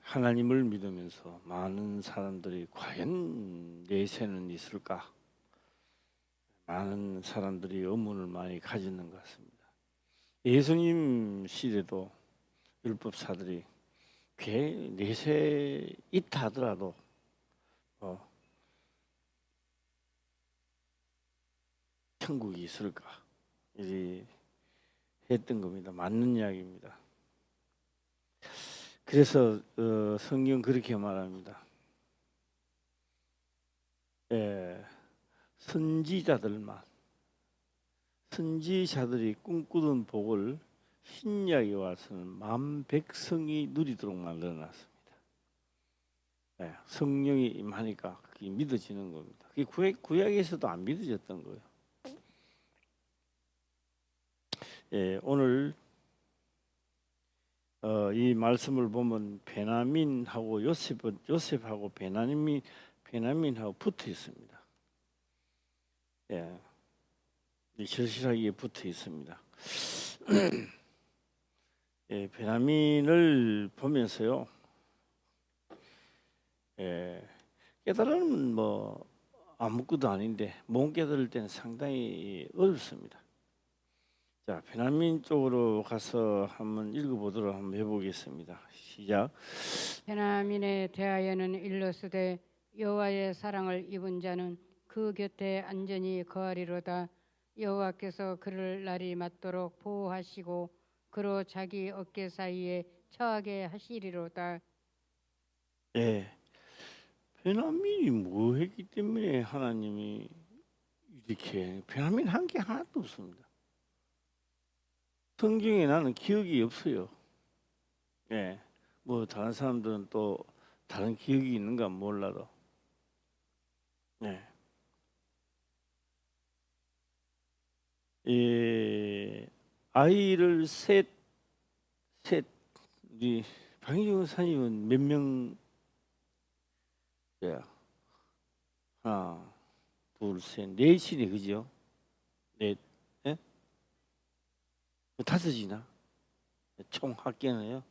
하나님을 믿으면서 많은 사람들이 과연 내세는 있을까? 많은 사람들이 의문을 많이 가지는 것 같습니다. 예수님 시대도 율법사들이 꽤 내세 있다 하더라도 천국이 있을까? 이 했던 겁니다. 맞는 이야기입니다. 그래서 성경 그렇게 말합니다. 선지자들이 꿈꾸던 복을 신약에 와서는 만 백성이 누리도록 만들어놨습니다. 성령이 임하니까 그게 믿어지는 겁니다. 그게 구약에서도 안 믿어졌던 거예요. 오늘 이 말씀을 보면 베냐민하고 요셉하고 베냐민하고 붙어 있습니다. 절실하게 붙어 있습니다. 베냐민을 보면서요, 깨달으면 뭐 아무것도 아닌데 못 깨달을 때는 상당히 어렵습니다. 자, 베냐민 쪽으로 가서 한번 읽어보도록 한번 해보겠습니다. 시작. 베냐민에 대하여는 일러스되 여호와의 사랑을 입은 자는 그 곁에 안전히 거하리로다. 여호와께서 그를 날이 맞도록 보호하시고 그로 자기 어깨 사이에 처하게 하시리로다. 베냐민이 뭐 했기 때문에 하나님이 이렇게 베냐민 한 게 하나도 없습니다. 성경에 나는 기억이 없어요. 뭐 다른 사람들은 또 다른 기억이 있는가 몰라도. 아이를 셋 우리 박인영 사님은 몇 명? 하나, 둘, 셋, 넷이네, 그죠? 넷, 다섯이나 총 합계는요.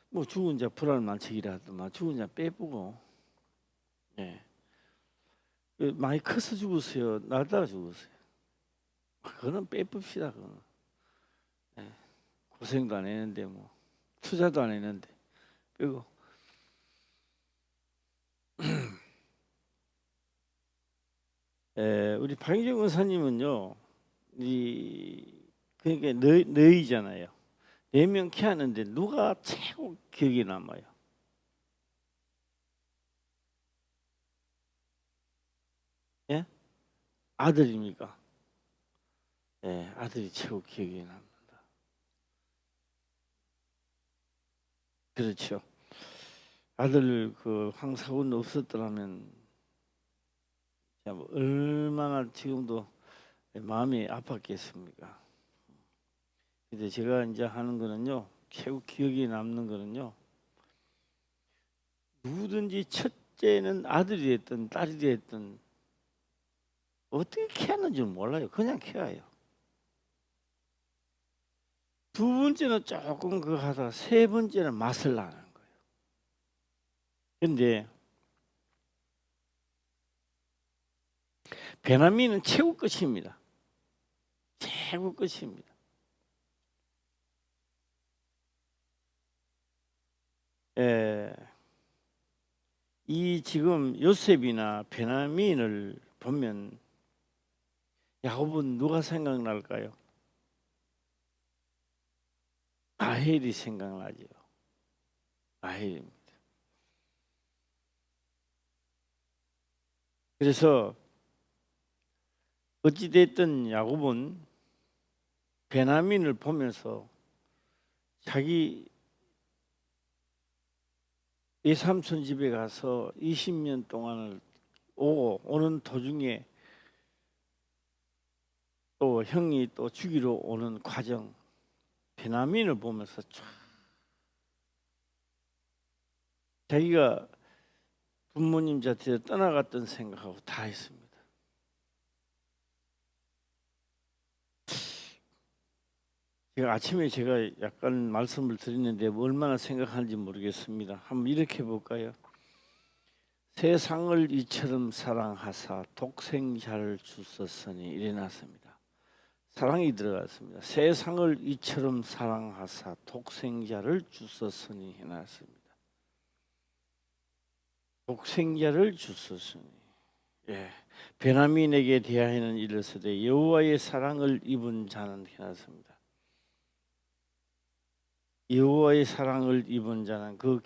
뭐 죽은 자 불알만책이라 하더만 죽은 자 빼보고, 많이 커서 죽었어요. 날다가 죽었어요. 그거는 빼봅시다. 그거는. 고생도 안 했는데 뭐 투자도 안 했는데 빼고. 우리 박인정 의사님은요, 그러니까 너희잖아요. 4명 키웠는데 누가 최고 기억에 남아요? 아들입니까? 아들이 최고 기억에 납니다. 그렇죠. 아들 그 황사군 없었더라면 얼마나 지금도 마음이 아팠겠습니까? 근데 제가 이제 하는 거는요, 최고 기억에 남는 거는요, 누구든지 첫째는 아들이 됐든 딸이 됐든 어떻게 키웠는지 몰라요. 그냥 키워요. 두 번째는 조금 그거 하다가 세 번째는 맛을 나는 거예요. 근데 베냐민은 최고 끝입니다. 최고 끝입니다. 이 지금 요셉이나 베냐민을 보면 야곱은 누가 생각날까요? 라헬이 생각나죠. 라헬입니다. 그래서 어찌됐든 야곱은 베냐민을 보면서 자기 외삼촌 집에 가서 20년 동안을 오는 도중에 또 형이 또 죽이러 오는 과정, 베냐민을 보면서 쫙 자기가 부모님 자체에 떠나갔던 생각하고 다 했습니다. 제가 아침에 약간 말씀을 드렸는데 얼마나 생각하는지 모르겠습니다. 한번 이렇게 볼까요? 세상을 이처럼 사랑하사 독생자를 주셨으니 이래 놨습니다. 사랑이 들어갔습니다. 세상을 이처럼 사랑하사 독생자를 주셨으니 해놨습니다. 독생자를 주셨으니. 예. 베냐민에게 대하여는 이르시되 여호와의 사랑을 입은 자는 해놨습니다. 여호와의 사랑을 입은 자는 그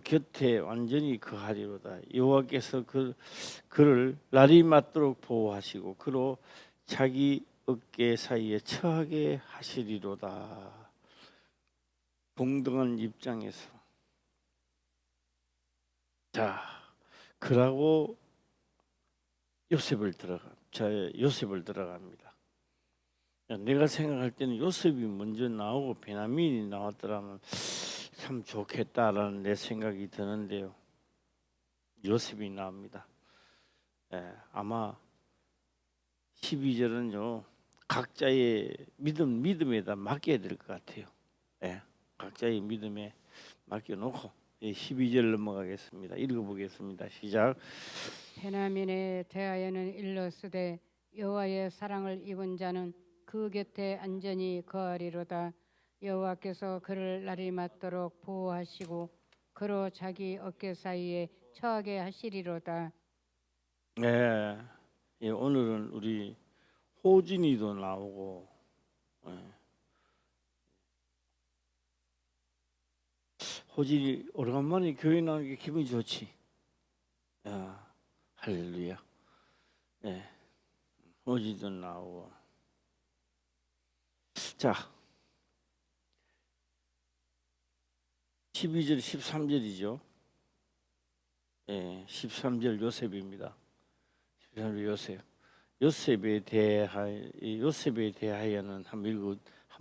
곁에 완전히 거하리로다. 여호와께서 그를 날이 맞도록 보호하시고 그로 자기 어깨 사이에 처하게 하시리로다. 동등한 입장에서 자 그러고 요셉을 들어갑니다. 내가 생각할 때는 요셉이 먼저 나오고 베냐민이 나왔더라면 참 좋겠다라는 내 생각이 드는데요. 요셉이 나옵니다. 아마 12절은요 각자의 믿음에다 맡겨야 될 것 같아요. 각자의 믿음에 맡겨놓고 12절 넘어가겠습니다. 읽어보겠습니다. 시작. 베냐민에 대하여는 일러스되 여호와의 사랑을 입은 자는 그 곁에 안전히 거하리로다. 여호와께서 그를 날이 맞도록 보호하시고 그로 자기 어깨 사이에 처하게 하시리로다. 오늘은 우리 호진이도 나오고 호진이 오래간만에 교회 나오는 게 기분이 좋지. 할렐루야. 호진이도 나오고. 자 12절 13절이죠. 13절 요셉입니다. 13절 요셉에 대하여는 한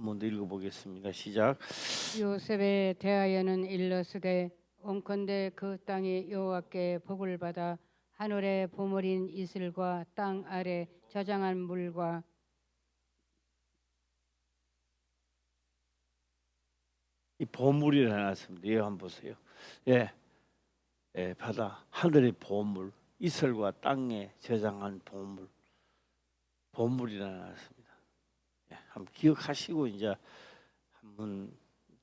번 더 읽어보겠습니다. 시작. 요셉에 대하여는 일러스되 온컨대 그 땅이 여호와께 복을 받아 하늘의 보물인 이슬과 땅 아래 저장한 물과 이 보물이라 놨습니다. 이거 한번 보세요. 바다 하늘의 보물, 이슬과 땅에 저장한 보물이라 놨습니다. 한번 기억하시고 이제 한번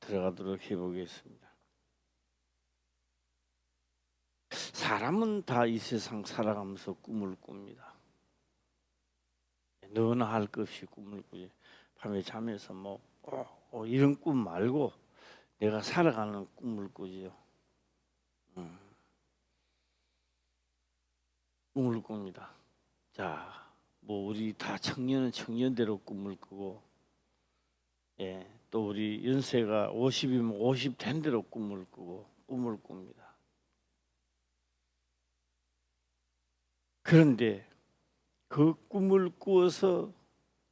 들어가도록 해보겠습니다. 사람은 다 이 세상 살아가면서 꿈을 꿉니다. 너나 할 것 없이 꿈을 꾸지. 밤에 잠에서 이런 꿈 말고 내가 살아가는 꿈을 꾸지요. 꿈을 꿉니다. 자, 우리 다 청년은 청년대로 꿈을 꾸고, 또 우리 연세가 50이면 50 된 대로 꿈을 꿉니다. 그런데 그 꿈을 꾸어서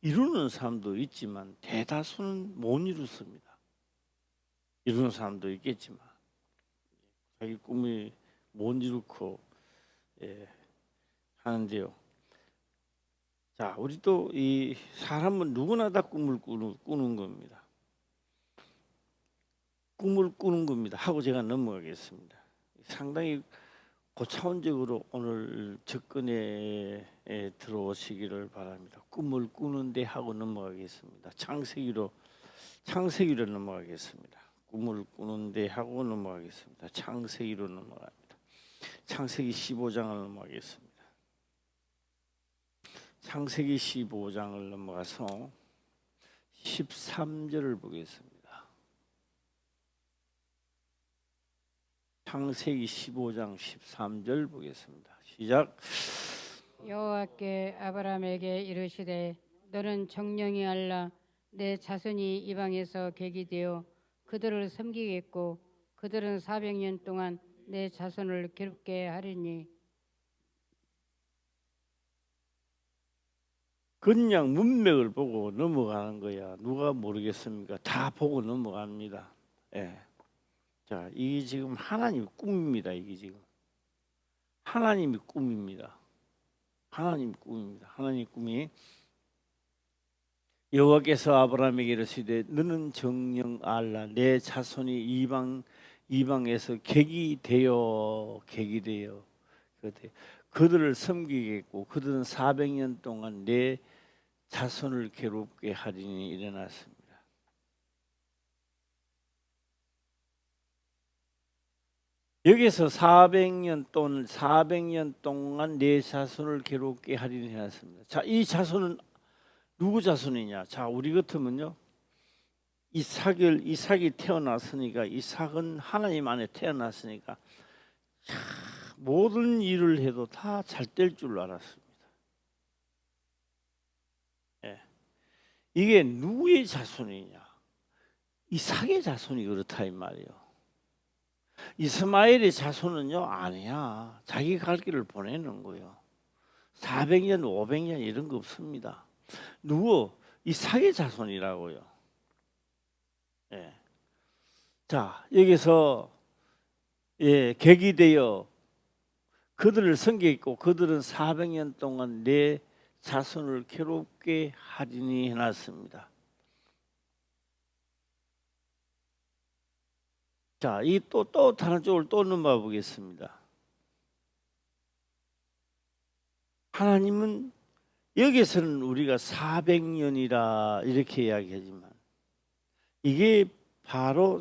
이루는 사람도 있지만 대다수는 못 이루습니다. 이루는 사람도 있겠지만 자기 꿈이 못 이루고 하는데요. 자, 우리도 이 사람은 누구나 다 꿈을 꾸는 겁니다. 꿈을 꾸는 겁니다. 하고 제가 넘어가겠습니다. 상당히 고차원적으로 오늘 접근에 들어오시기를 바랍니다. 꿈을 꾸는데 하고 넘어가겠습니다. 창세기로 넘어가겠습니다. 꿈을 꾸는데 하고 넘어가겠습니다. 창세기로 넘어갑니다. 창세기 15장을 넘어가겠습니다. 창세기 15장을 넘어가서 13절을 보겠습니다. 창세기 15장 13절 보겠습니다. 시작. 여호와께 아브라함에게 이르시되 너는 정령이 알라 내 자손이 이방에서 객이 되어 그들을 섬기겠고 그들은 400년 동안 내 자손을 괴롭게 하리니 그냥 문맥을 보고 넘어가는 거야. 누가 모르겠습니까? 다 보고 넘어갑니다. 자, 이게 지금 하나님의 꿈입니다. 이게 지금 하나님의 꿈입니다. 하나님의 꿈입니다. 하나님의 꿈이 여호와께서 아브라함에게 이르시되 너는 정령 알라 내 자손이 이방에서 객이 되어 그들을 섬기겠고 그들은 400년 동안 내 자손을 괴롭게 하리니 일어났습니다. 여기서 400년 동안 내 자손을 괴롭게 하리니 해놨습니다. 자, 이 자손은 누구 자손이냐? 자, 우리 같으면요, 이삭이 태어났으니까, 이삭은 하나님 안에 태어났으니까 모든 일을 해도 다 잘 될 줄 알았습니다. 예. 이게 누구의 자손이냐? 이삭의 자손이 그렇다 이 말이에요. 이스마엘의 자손은요, 아니야. 자기 갈 길을 보내는 거예요. 400년, 500년 이런 거 없습니다. 누구? 이삭의 자손이라고요. 예. 자, 여기서 객이 되어 그들을 섬기고 그들은 400년 동안 내 자손을 괴롭게 하리니 해놨습니다. 자, 이 또 다른 쪽을 또 넘어가 보겠습니다. 하나님은 여기서는 우리가 400년이라 이렇게 이야기하지만 이게 바로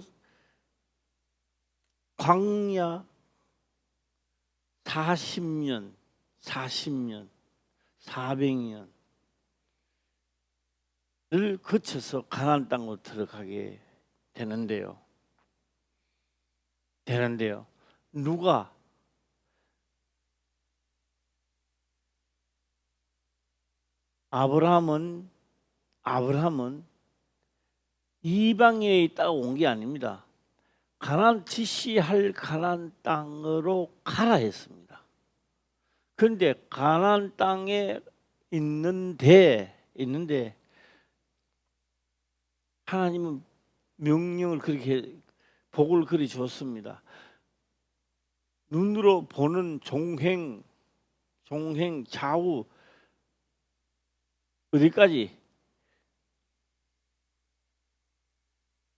광야 40년, 400년을 거쳐서 가나안 땅으로 들어가게 되는데요. 누가 아브라함은 이방에 있다가 온 게 아닙니다. 지시할 가나안 땅으로 가라 했습니다. 그런데 가나안 땅에 있는데 하나님은 명령을 그렇게 복을 그리 줬습니다. 눈으로 보는 종행 좌우 어디까지?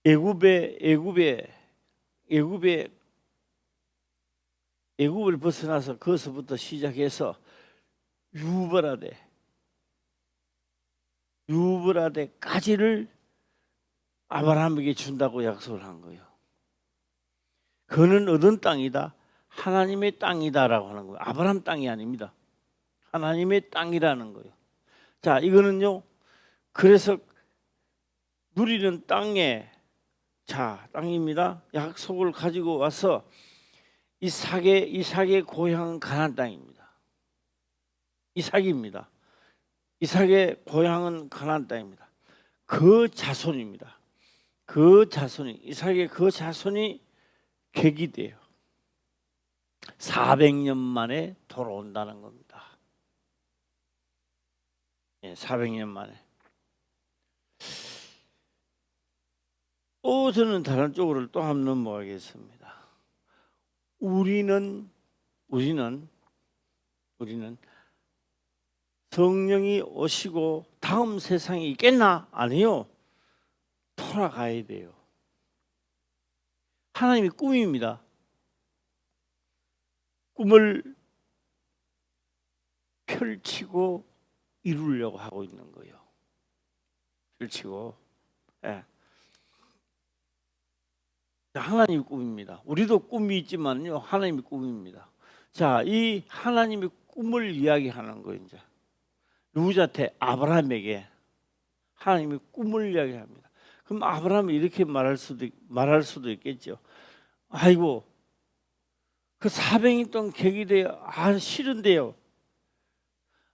애굽을 벗어나서 거기서부터 시작해서 유브라데까지를 아브라함에게 준다고 약속을 한 거예요. 그는 얻은 땅이다. 하나님의 땅이다라고 하는 거예요. 아브라함 땅이 아닙니다. 하나님의 땅이라는 거예요. 자, 이거는요. 그래서 누리는 땅입니다. 약속을 가지고 와서 이삭의 고향은 가나안 땅입니다. 이삭입니다. 이삭의 고향은 가나안 땅입니다. 그 자손입니다. 이삭의 그 자손이 객이 돼요. 400년 만에 돌아온다는 겁니다. 400년 만에. 또 저는 다른 쪽으로 또 한번 넘어가겠습니다. 우리는 성령이 오시고 다음 세상이 있겠나? 아니요. 돌아가야 돼요. 하나님의 꿈입니다. 꿈을 펼치고 이루려고 하고 있는 거예요. 펼치고. 하나님의 꿈입니다. 우리도 꿈이 있지만요, 하나님의 꿈입니다. 자, 이 하나님의 꿈을 이야기하는 거예요. 이제 누구한테? 아브라함에게 하나님의 꿈을 이야기합니다. 그럼 아브라함이 이렇게 말할 수도 있겠죠. 아이고, 그 400년 동안 객이 돼요. 싫은데요.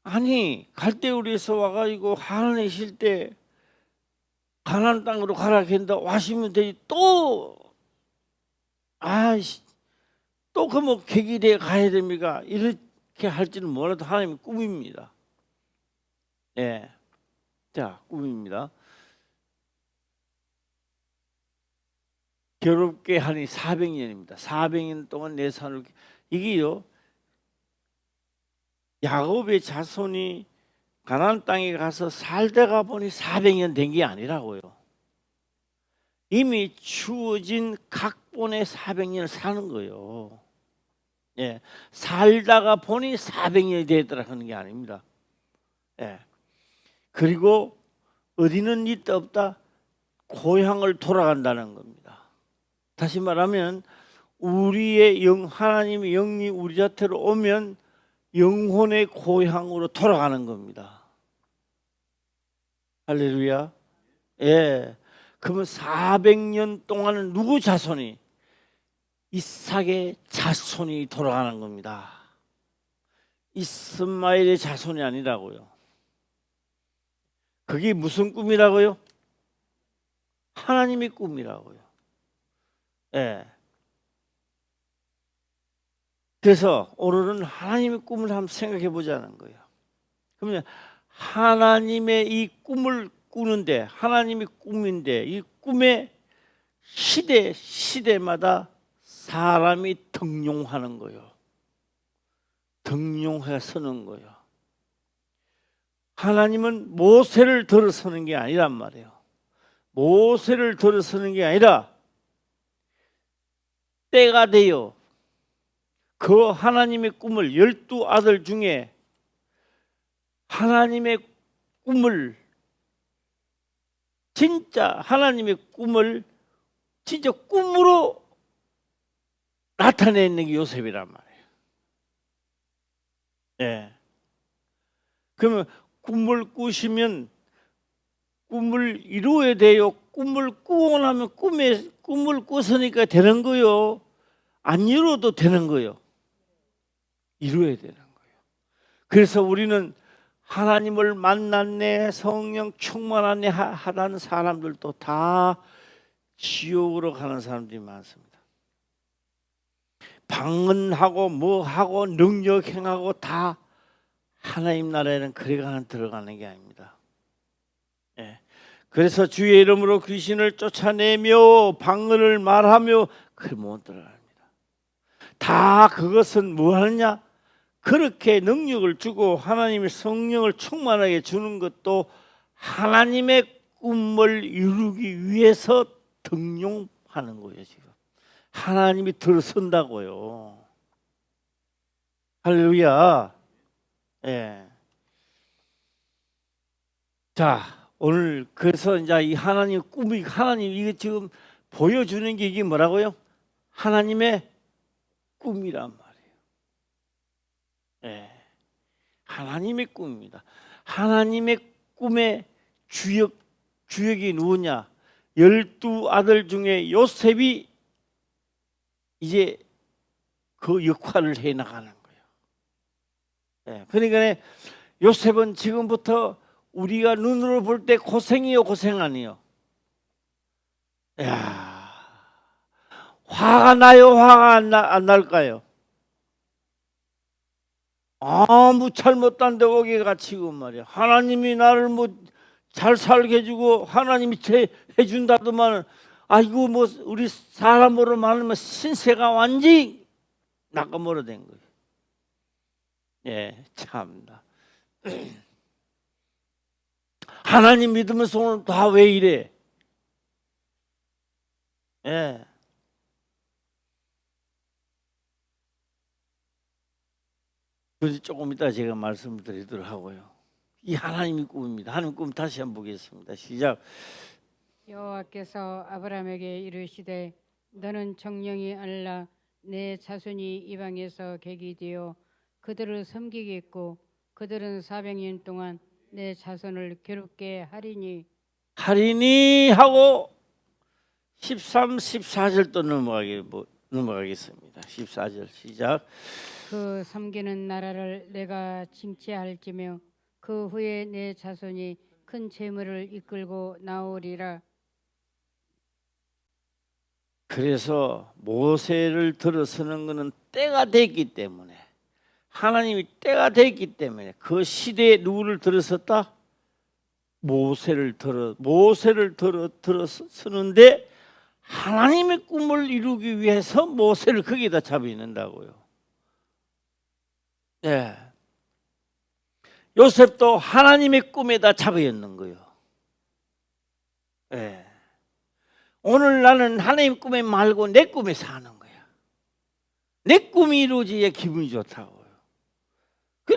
아니, 갈대우리에서 와가지고 하나님에 있을 때 가나안 땅으로 가라 했는데 와시면 되지. 또 그 뭐 객이 돼 가야 됩니까? 이렇게 할지는 몰라도 하나님의 꿈입니다. 자, 꿈입니다. 괴롭게 하니 400년입니다. 400년 동안 내 산을 이게요. 야곱의 자손이 가나안 땅에 가서 살다가 보니 400년 된 게 아니라고요. 이미 주어진 각본의 400년을 사는 거예요. 예, 살다가 보니 400년이 되더라 하는 게 아닙니다. 예, 그리고 어디는 있다 없다 고향을 돌아간다는 겁니다. 다시 말하면 우리의 하나님의 영이 우리 곁으로 오면 영혼의 고향으로 돌아가는 겁니다. 할렐루야. 예. 그러면 400년 동안은 누구 자손이? 이삭의 자손이 돌아가는 겁니다. 이스마엘의 자손이 아니라고요. 그게 무슨 꿈이라고요? 하나님의 꿈이라고요. 예. 그래서 오늘은 하나님의 꿈을 한번 생각해 보자는 거예요. 그러면 하나님의 이 꿈을 꾸는데, 하나님의 꿈인데, 이 꿈에 시대마다 사람이 등용하는 거예요. 등용해 서는 거예요. 하나님은 모세를 들어서는 게 아니란 말이에요. 모세를 들어서는 게 아니라 때가 되어 그 하나님의 꿈을 12아들 중에 하나님의 꿈을 진짜 하나님의 꿈을 진짜 꿈으로 나타내는 게 요셉이란 말이에요. 네. 그러면 꿈을 꾸시면 꿈을 이루어야 돼요. 꿈을 꾸고 나면 꿈을 꾸으니까 되는 거요. 안 이루어도 되는 거요. 이루어야 되는 거예요. 그래서 우리는 하나님을 만났네, 성령 충만하네 하다는 사람들도 다 지옥으로 가는 사람들이 많습니다. 방언하고 뭐하고 능력 행하고 다 하나님 나라에는 그래가는 들어가는 게 아닙니다. 예. 그래서 주의 이름으로 귀신을 쫓아내며 방언을 말하며 그 못 들어갑니다. 다 그것은 뭐 하느냐? 그렇게 능력을 주고 하나님의 성령을 충만하게 주는 것도 하나님의 꿈을 이루기 위해서 등용하는 거예요. 지금 하나님이 들어선다고요. 할렐루야. 예. 자, 오늘 그래서 이제 이 하나님 꿈이 하나님 이게 지금 보여주는 게 이게 뭐라고요? 하나님의 꿈이란 말이에요. 예. 하나님의 꿈입니다. 하나님의 꿈의 주역이 누구냐? 12아들 중에 요셉이 이제 그 역할을 해 나가는 거예요. 예. 그러니까 요셉은 지금부터 우리가 눈으로 볼 때 고생이요, 고생 아니요? 야, 화가 나요, 화가 안 날까요? 아무 잘못한데 오게 갇히고 말이야. 하나님이 나를 뭐 잘 살게 해주고 하나님이 해준다더만 아이고 뭐 우리 사람으로 말하면 신세가 완전히 낙가물어된 거예요. 예, 참나. 하나님 믿으면서 오늘 다 왜 이래? 예. 그래서 조금 이따 제가 말씀을 드리도록 하고요. 이 하나님의 꿈입니다. 하나님 꿈 다시 한번 보겠습니다. 시작. 여호와께서 아브라함에게 이르시되 너는 정령이 알라 내 자손이 이방에서 객이 되어 그들을 섬기겠고 그들은 400년 동안 내 자손을 괴롭게 하리니 하고 13, 14절 또 넘어가겠습니다. 14절 시작. 그 섬기는 나라를 내가 징치할지며 그 후에 내 자손이 큰 재물을 이끌고 나오리라. 그래서 모세를 들어서는 것은 때가 됐기 때문에 하나님이 때가 됐기 때문에 그 시대에 누구를 들어섰다? 모세를 들어서는데 하나님의 꿈을 이루기 위해서 모세를 거기다 잡아놓는다고요. 네. 요셉도 하나님의 꿈에다 잡아였는 거예요. 예. 오늘 나는 하나님 꿈에 말고 내 꿈에 사는 거야. 내 꿈이 이루어져야 기분이 좋다고요.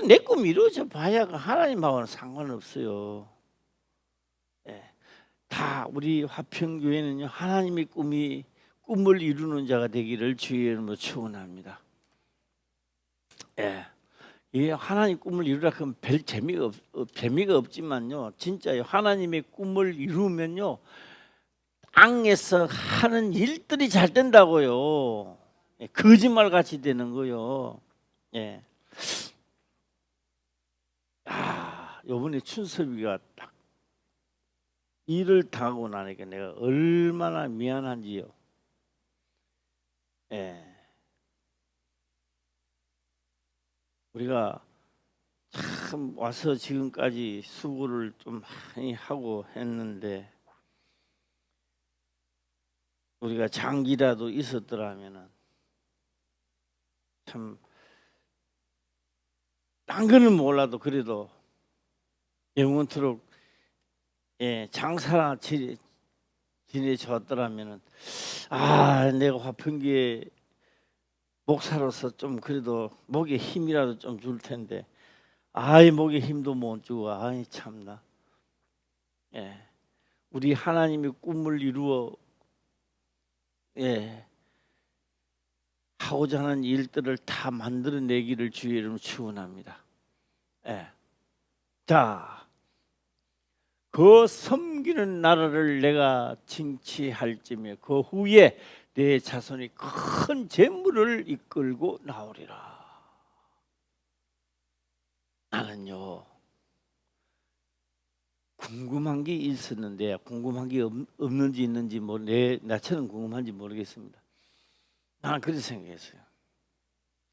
내 꿈이 이루어져 봐야 하나님하고는 상관없어요. 예. 다 우리 화평교회는요, 하나님의 꿈을 이루는 자가 되기를 주의 이름으로 축원합니다. 예. 이 하나님 꿈을 이루라 그러면 별 재미가 없지만요, 진짜요, 하나님의 꿈을 이루면요, 땅에서 하는 일들이 잘 된다고요. 예, 거짓말 같이 되는 거요. 예. 요번에 춘섭이가 딱 일을 당하고 나니까 내가 얼마나 미안한지요. 예. 우리가 참 와서 지금까지 수고를 좀 많이 하고 했는데, 우리가 장기라도 있었더라면은 참, 딴 거는 몰라도 그래도 영원토록 장사나 지내줬더라면은, 내가 화평교회 목사로서 좀 그래도 목에 힘이라도 좀 줄 텐데, 목에 힘도 못 주고, 참나. 예. 우리 하나님의 꿈을 이루어 하고자 하는 일들을 다 만들어내기를 주의 이름으로 축원합니다. 예. 자, 그 섬기는 나라를 내가 징치할지며 그 후에 내 자손이 큰 재물을 이끌고 나오리라. 나는요, 궁금한 게 있었는데, 궁금한 게 없는지 있는지 나처럼 궁금한지 모르겠습니다. 나는 그렇게 생각했어요.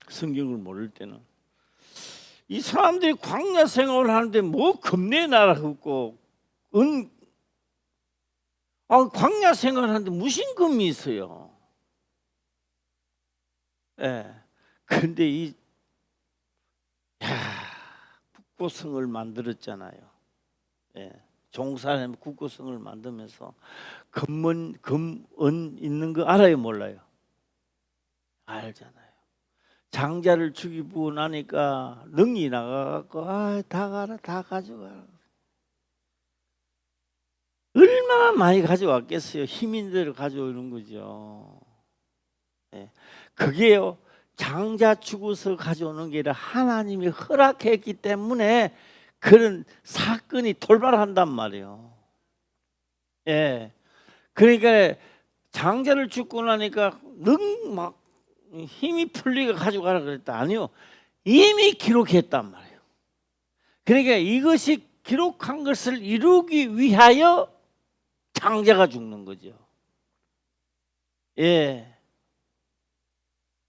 성경을 모를 때는 이 사람들이 광야 생활을 하는데 뭐 겁내 나라 없고, 광야 생활하는데 무슨 금이 있어요. 예. 근데 국고성을 만들었잖아요. 예. 종산에 국고성을 만들면서 금은 있는 거 알아요, 몰라요? 알잖아요. 장자를 죽이고 나니까 능이 나가갖고 다 가라, 다 가져가라. 얼마나 많이 가져왔겠어요. 힘인 대로 가져오는 거죠. 네. 그게요, 장자 죽어서 가져오는 게 아니라 하나님이 허락했기 때문에 그런 사건이 돌발한단 말이에요. 예. 그러니까 장자를 죽고 나니까 막 힘이 풀리가 가져가라 그랬다. 아니요, 이미 기록했단 말이에요. 그러니까 이것이 기록한 것을 이루기 위하여 장자가 죽는 거죠. 예.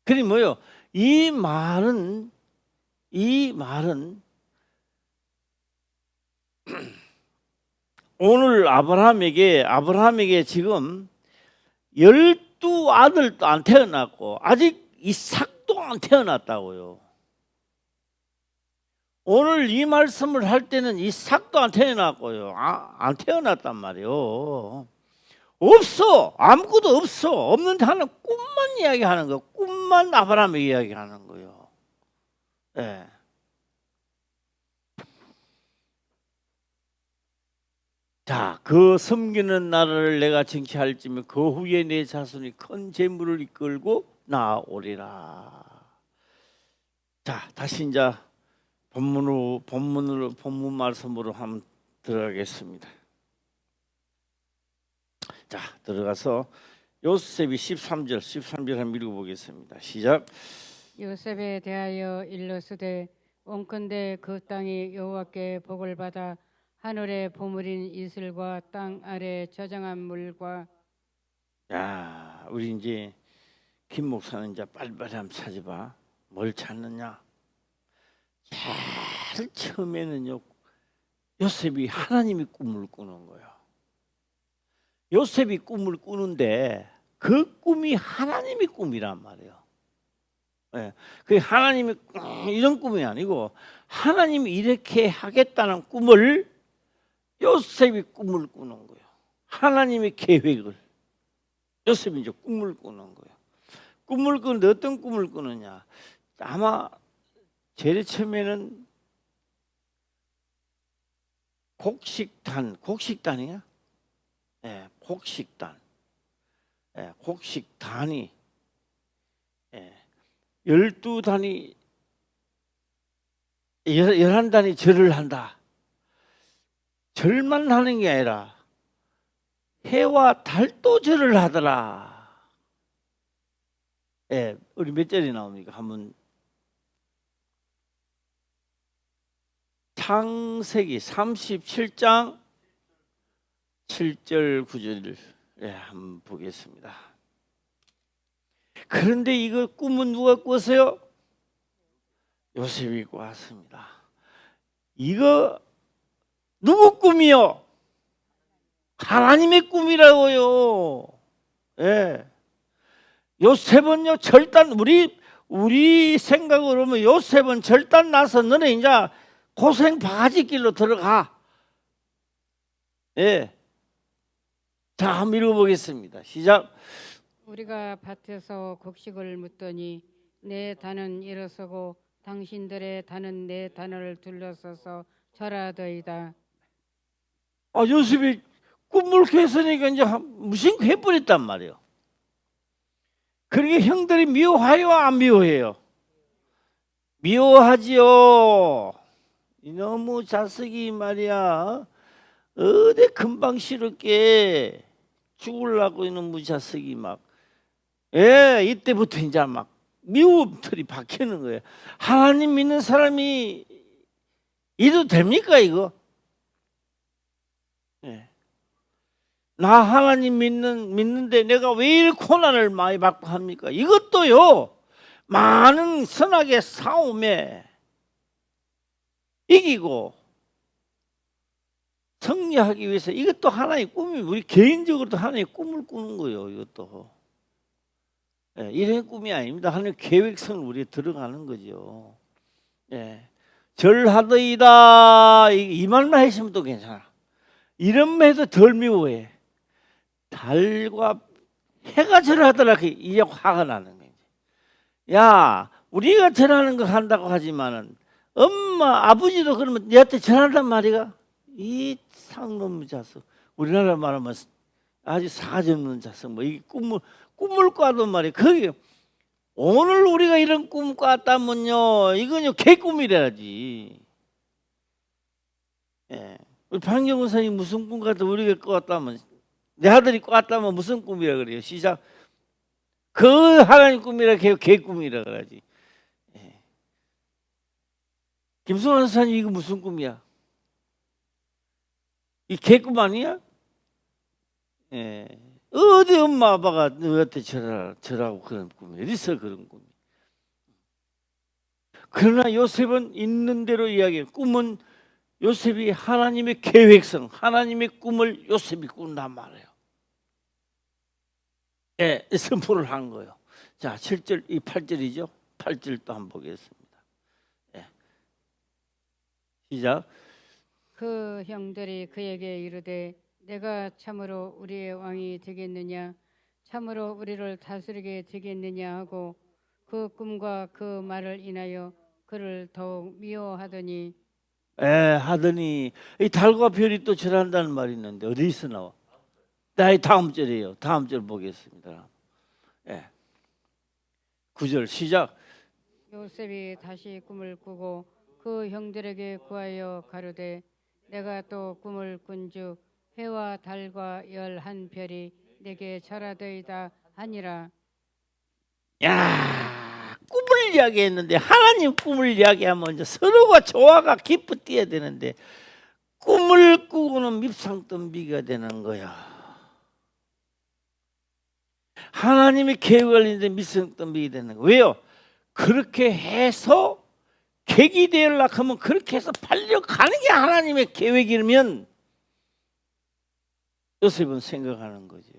그리 뭐요? 이 말은 오늘 아브라함에게 지금 12아들도 안 태어났고 아직 이삭도 안 태어났다고요. 오늘 이 말씀을 할 때는 이삭도 안 태어났고요. 안 태어났단 말이에요. 없어. 아무것도 없어. 없는데 하는 꿈만 이야기하는 거예요. 꿈만 아브라함이 이야기하는 거예요. 네. 자, 그 섬기는 나라를 내가 징치할지며 그 후에 내 자손이 큰 재물을 이끌고 나오리라. 자, 다시 이제 본문 말씀으로 한번 들어가겠습니다. 자, 들어가서 요셉이 13절 한번 읽어보겠습니다. 시작. 요셉에 대하여 일러스되 온컨대 그 땅이 여호와께 복을 받아 하늘의 보물인 이슬과 땅 아래 저장한 물과. 야, 우리 이제 김 목사는 이제 빨리빨리 한번 찾아봐. 뭘 찾느냐? 제일 처음에는요, 요셉이 하나님의 꿈을 꾸는 거예요. 요셉이 꿈을 꾸는데 그 꿈이 하나님의 꿈이란 말이에요. 예, 그 하나님이 이런 꿈이 아니고 하나님이 이렇게 하겠다는 꿈을 요셉이 꿈을 꾸는 거예요. 하나님의 계획을 요셉이 이제 꿈을 꾸는 거예요. 꿈을 꾸는데 어떤 꿈을 꾸느냐? 아마 제일 처음에는 곡식단이야? 예, 곡식단. 예, 곡식단이 12단이 11단이 절을 한다. 절만 하는 게 아니라 해와 달도 절을 하더라. 예, 우리 몇 절이 나옵니까? 한번 창세기 37장 7절 9절을 한번 보겠습니다. 그런데 이거 꿈은 누가 꿨어요? 요셉이 꿨습니다. 이거 누구 꿈이요? 하나님의 꿈이라고요. 예. 요셉은요 절단 우리 생각으로 보면 요셉은 절단 나서 너네 이제 고생 바지길로 들어가. 예. 자, 한번 읽어보겠습니다. 시작. 우리가 밭에서 곡식을 묻더니 내 단은 일어서고 당신들의 단은 내 단을 둘러서서 절하더이다. 요셉이 꿈을 깼으니까 이제 무슨 해버렸단 말이에요. 그러게 형들이 미워해요, 안 미워해요? 미워하지요. 너무 자식이 말이야 어디 금방 싫었게 죽으려고 있는 무자식이 막 이때부터 이제 막 미움털이 박히는 거예요. 하나님 믿는 사람이 이래도 됩니까 이거? 나 하나님 믿는데 내가 왜 이렇게 고난을 많이 받고 합니까? 이것도요 많은 선악의 싸움에 이기고 승리하기 위해서 이것도 하나의 꿈이 우리 개인적으로도 하나의 꿈을 꾸는 거예요. 이것도 이런 꿈이 아닙니다. 하나님의 계획성을 우리에 들어가는 거죠. 절하더이다 이 말만 하시면 또 괜찮아. 이런 말 해도 덜 미워해. 달과 해가 절하더라 이제 화가 나는 거지. 야 우리가 절하는 거 한다고 하지만은 엄마 아버지도 그러면 얘한테 절한단 말이가. 이 상놈의 자식 우리나라 말하면 아주 사지 없는 자식 뭐 이 꿈을 꿔도 말이야. 거기 오늘 우리가 이런 꿈 꿨다면요 이건요 개꿈이라지. 우리 박영훈 선생님 무슨 꿈 같아 우리가 꿨다면 내 아들이 꿨다면 무슨 꿈이라 그래요? 시작. 그 하나님 꿈이라 개꿈이라 그러지. 김성환 선생님 이거 무슨 꿈이야? 이 개꿈 아니야? 어디 엄마 아빠가 너한테 절하고 그런 꿈이 어디서 그런 꿈이? 그러나 요셉은 있는 대로 이야기해. 꿈은 요셉이 하나님의 계획성, 하나님의 꿈을 요셉이 꾼단 말이에요. 선포를 한 거예요. 자, 7절, 이 8절이죠. 8절도 한번 보겠습니다. 시작. 그 형들이 그에게 이르되 내가 참으로 우리의 왕이 되겠느냐 참으로 우리를 다스리게 되겠느냐 하고 그 꿈과 그 말을 인하여 그를 더욱 미워하더니 하더니 이 달과 별이 또 절한다는 말이 있는데 어디서 나와? 다음 절이에요. 다음 절 보겠습니다. 9절 시작. 요셉이 다시 꿈을 꾸고 그 형들에게 구하여 가로되 내가 또 꿈을 꾼즉 해와 달과 11별이 내게 절하더이다 하니라. 야, 꿈을 이야기했는데 하나님 꿈을 이야기하면 이제 서로가 조화가 깊어 뛰어야 되는데 꿈을 꾸고는 밉상덤비가 되는 거야. 하나님의 계획을 있는데 밉상덤비게 되는 거야. 왜요? 그렇게 해서 계기 되려고 하면 그렇게 해서 팔려가는 게 하나님의 계획이면 요셉은 생각하는 거죠.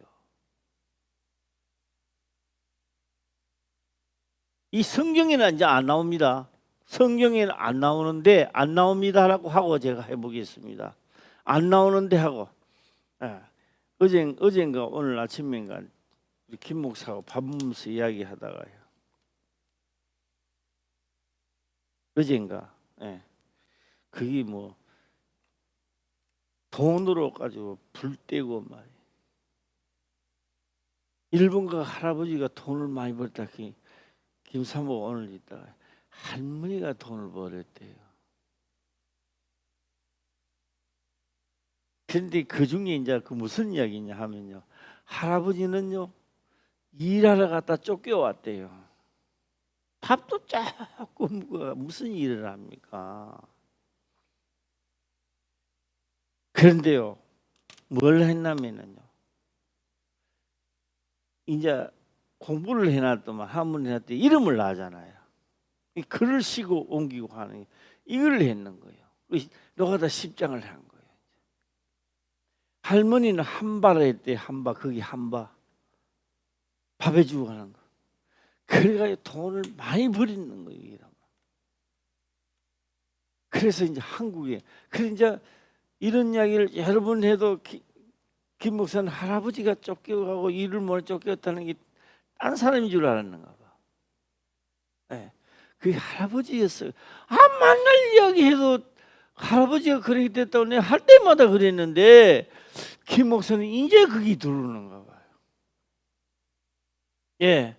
이 성경에는 이제 안 나옵니다. 성경에는 안 나오는데 안 나옵니다라고 하고 제가 해보겠습니다. 안 나오는데 하고 예. 어젠가 오늘 아침인가 우리 김 목사하고 밥 먹으면서 이야기하다가요. 어젠가 예. 그게 뭐 돈으로 가지고 불 떼고 말이에요. 일본가 할아버지가 돈을 많이 벌다 김사모 오늘 있다가 할머니가 돈을 벌었대요. 그런데 그 중에 이제 그 무슨 이야기냐 하면요. 할아버지는요 일하러 갔다 쫓겨왔대요. 밥도 조금 무슨 일을 합니까? 그런데요 뭘 했냐면요. 이제 공부를 해놨더만 한문을 해놨더니 이름을 나잖아요. 글을 쓰고 옮기고 하는 이걸 했는 거예요. 노가다 10장을 한 거예요. 할머니는 한바를 했대. 한바 거기 한바 밥해 주고 하는 거. 그래가지고 돈을 많이 버리는 거예요. 그래서 이제 한국에 그래서 이제 이런 이야기를 여러 번 해도 김 목사는 할아버지가 쫓겨가고 일을 못 쫓겼다는 게 딴 사람인 줄 알았는가 봐. 네. 그게 할아버지였어요. 만날 이야기해도 할아버지가 그렇게 됐다고 내가 할 때마다 그랬는데 김 목사는 이제 그게 들어오는가 봐요. 예.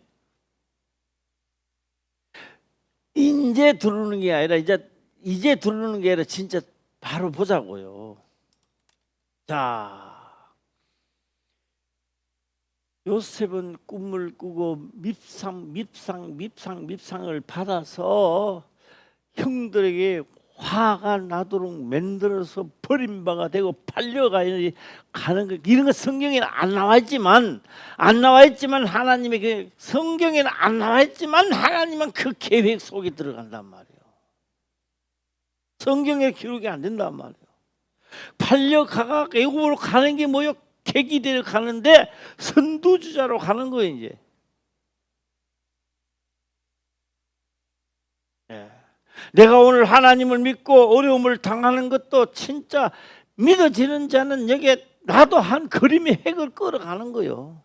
이제 들어오는 게 아니라 이제 들어오는 게 아니라 진짜 바로 보자고요. 자, 요셉은 꿈을 꾸고 밉상을 받아서 형들에게 화가 나도록 만들어서 버림바가 되고 팔려가는 거 이런 거 성경에는 안 나와 있지만 하나님의 그 성경에는 안 나와 있지만 하나님은 그 계획 속에 들어간단 말이에요. 성경에 기록이 안 된단 말이에요. 팔려가가 애굽으로 가는 게 뭐요? 계기대로 가는데 선두주자로 가는 거예요 이제. 예. 내가 오늘 하나님을 믿고 어려움을 당하는 것도 진짜 믿어지는 자는 여기에 나도 한 그림의 핵을 끌어가는 거예요.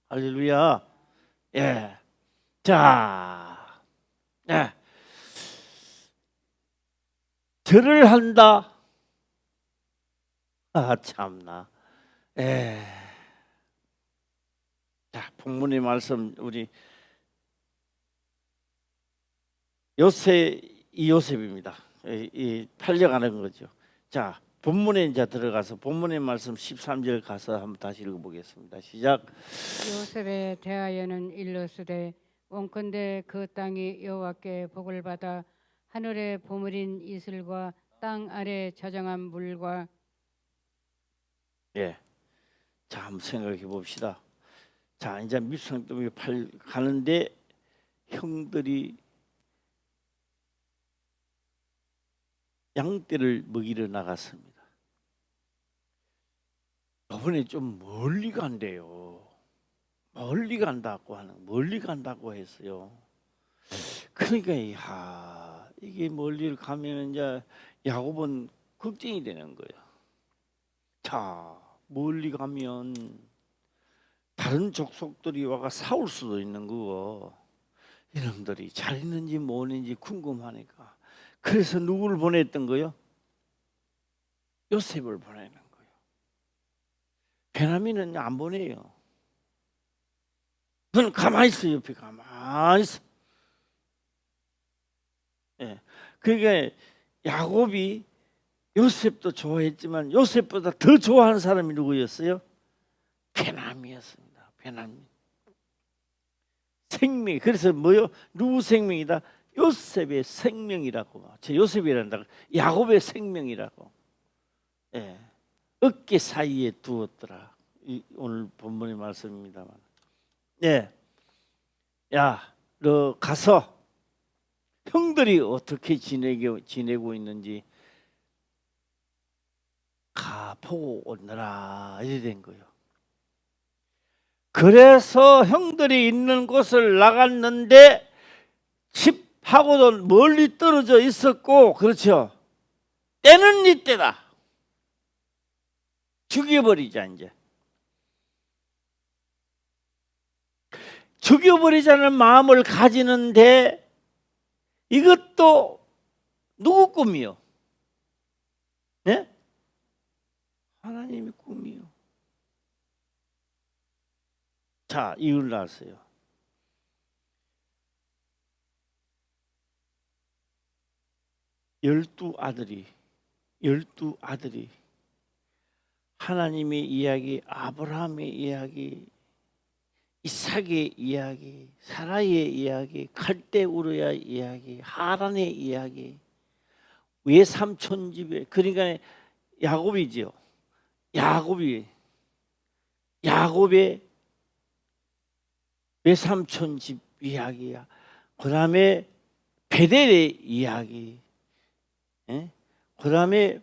할렐루야. 예. 자, 예. 절을 한다. 참나. 예. 자, 본문의 말씀 우리 요셉입니다. 이 팔려가는 거죠. 자, 본문에 이제 들어가서 본문의 말씀 13절 가서 한번 다시 읽어보겠습니다. 시작. 요셉에 대하여는 일러스되 원컨대 그 땅이 여호와께 복을 받아 하늘의 보물인 이슬과 땅 아래 저장한 물과 예. 자, 한번 생각해 봅시다. 자, 이제 밉상 때문에 가는데 형들이 양떼를 먹이러 나갔습니다. 이번에 좀 멀리 간대요. 멀리 간다고 했어요. 그러니까 이게 멀리 가면 이제 야곱은 걱정이 되는 거예요. 자, 멀리 가면 다른 족속들이 와가 싸울 수도 있는 거고 이놈들이 잘 있는지 못 있는지 궁금하니까 그래서 누구를 보냈던 거요? 요셉을 보내는 거예요. 베냐민은 안 보내요. 그는 가만히 있어. 옆에 가만히 있어. 예. 그러니까 야곱이 요셉도 좋아했지만 요셉보다 더 좋아하는 사람이 누구였어요? 베냐민이었습니다. 베냐민. 생명. 그래서 뭐요? 누구 생명이다? 요셉의 생명이라고. 제 요셉이란다. 야곱의 생명이라고. 예. 어깨 사이에 두었더라. 오늘 본문의 말씀입니다만. 예. 야, 너 가서 형들이 어떻게 지내고 있는지 가 보고 오너라 이래 된 거예요. 그래서 형들이 있는 곳을 나갔는데 하고도 멀리 떨어져 있었고, 그렇죠? 때는 네 때다. 죽여버리자 이제. 죽여버리자는 마음을 가지는데 이것도 누구 꿈이요? 네? 하나님의 꿈이요. 자, 이유를 아세요. 열두 아들이 하나님의 이야기, 아브라함의 이야기, 이삭의 이야기, 사라의 이야기, 갈대우르야 이야기, 하란의 이야기, 외삼촌 집에, 그러니까 야곱이지요. 야곱의 외삼촌 집 이야기야. 그 다음에 베델의 이야기, 그 다음에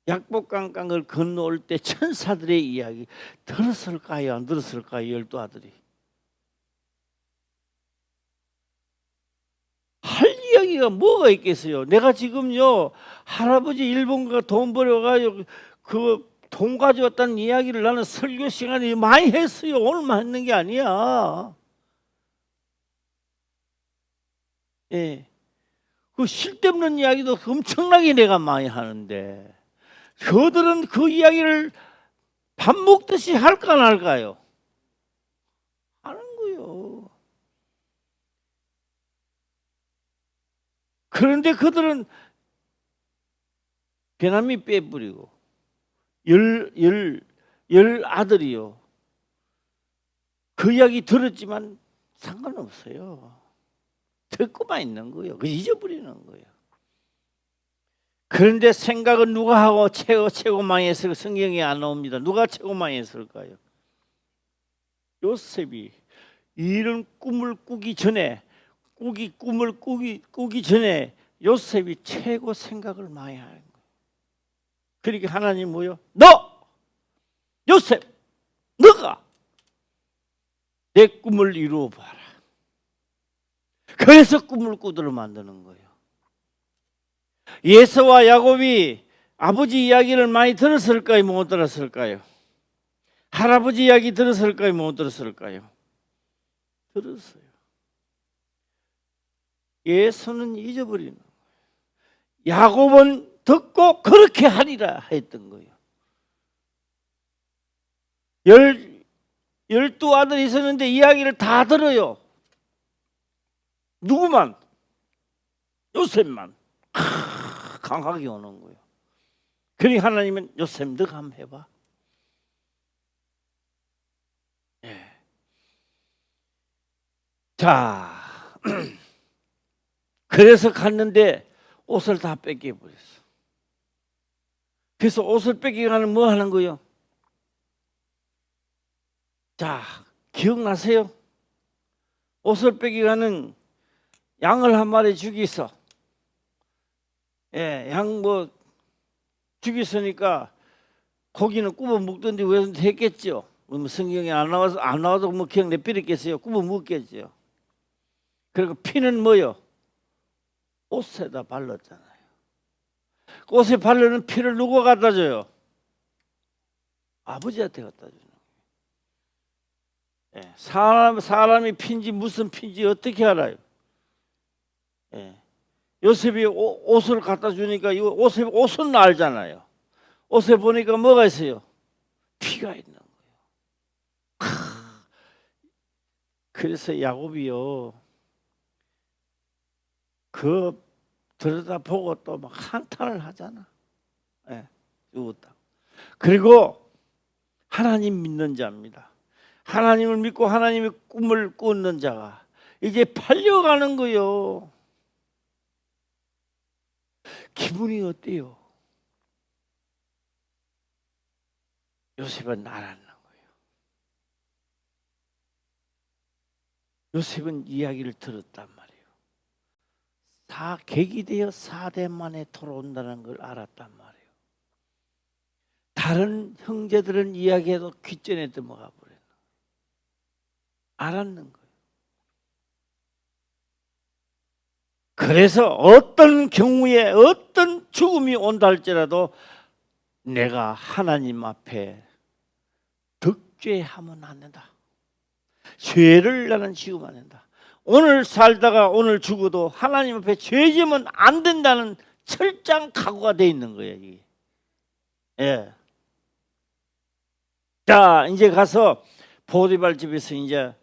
약복강강을 건너올 때 천사들의 이야기 들었을까요? 안 들었을까요? 열두 아들이 할 이야기가 뭐가 있겠어요? 내가 지금요 할아버지 일본 가 돈 벌어가지고 그 돈 가져왔다는 이야기를 나는 설교 시간에 많이 했어요. 오늘만 했는 게 아니야. 예, 그 쓸데없는 이야기도 엄청나게 내가 많이 하는데 저들은 그 이야기를 밥 먹듯이 할까 안 할까요? 하는 거요. 그런데 그들은 베냐민 빼버리고 열 아들이요. 그 이야기 들었지만 상관없어요. 듣고만 있는 거예요. 그 잊어버리는 거예요. 그런데 생각은 누가 하고 최고 많이 했을까? 성경에 안 나옵니다. 누가 최고 많이 했을까요? 요셉이 이런 꿈을 꾸기 전에 꿈을 꾸기 전에 요셉이 최고 생각을 많이 하는 거예요. 그러니까 하나님 뭐요? 너 요셉 너가 내 꿈을 이루어 봐라. 그래서 꿈을 꾸도록 만드는 거예요. 예서와 야곱이 아버지 이야기를 많이 들었을까요? 못 들었을까요? 할아버지 이야기 들었을까요? 못 들었을까요? 들었어요. 예서는 잊어버리는 거예요. 야곱은 듣고 그렇게 하리라 했던 거예요. 열두 아들이 있었는데 이야기를 다 들어요. 누구만? 요셉만 강하게 오는 거예요. 그러니 하나님은 요셉 너가 한번 해봐. 네. 자, 그래서 갔는데 옷을 다 뺏겨버렸어. 그래서 옷을 뺏겨가는 뭐 하는 거예요? 자, 기억나세요? 옷을 뺏겨가는 양을 한 마리 죽이서, 양 뭐 죽였으니까 고기는 굽어 먹던데 왜 했겠죠? 뭐 성경에 안 나와도 뭐 그냥 내버렸겠어요? 굽어 먹겠죠. 그리고 피는 뭐요? 옷에다 발랐잖아요. 옷에 바르는 피를 누가 갖다 줘요? 아버지한테 갖다 주는 거예요. 사람이 피인지 무슨 피인지 어떻게 알아요? 요셉이 옷을 갖다 주니까 이거 옷은 알잖아요. 옷에 보니까 뭐가 있어요? 피가 있는 거예요. 그래서 야곱이요, 그 들여다보고 또 막 한탄을 하잖아. 죽었다. 그리고 하나님 믿는 자입니다. 하나님을 믿고 하나님의 꿈을 꾸는 자가 이제 팔려가는 거요. 기분이 어때요? 요셉은 알았는 거예요. 요셉은 이야기를 들었단 말이에요. 객이 되어 4대 만에 돌아온다는 걸 알았단 말이에요. 다른 형제들은 이야기해도 귓전에 넘어가 버려요. 알았는 거예요. 그래서 어떤 경우에 어떤 죽음이 온다 할지라도 내가 하나님 앞에 득죄하면 안 된다. 죄를 나는 지으면 안 된다. 오늘 살다가 오늘 죽어도 하나님 앞에 죄 지으면 안 된다는 철저한 각오가 돼 있는 거예요. 이게. 예. 자, 이제 가서 보디발 집에서 이제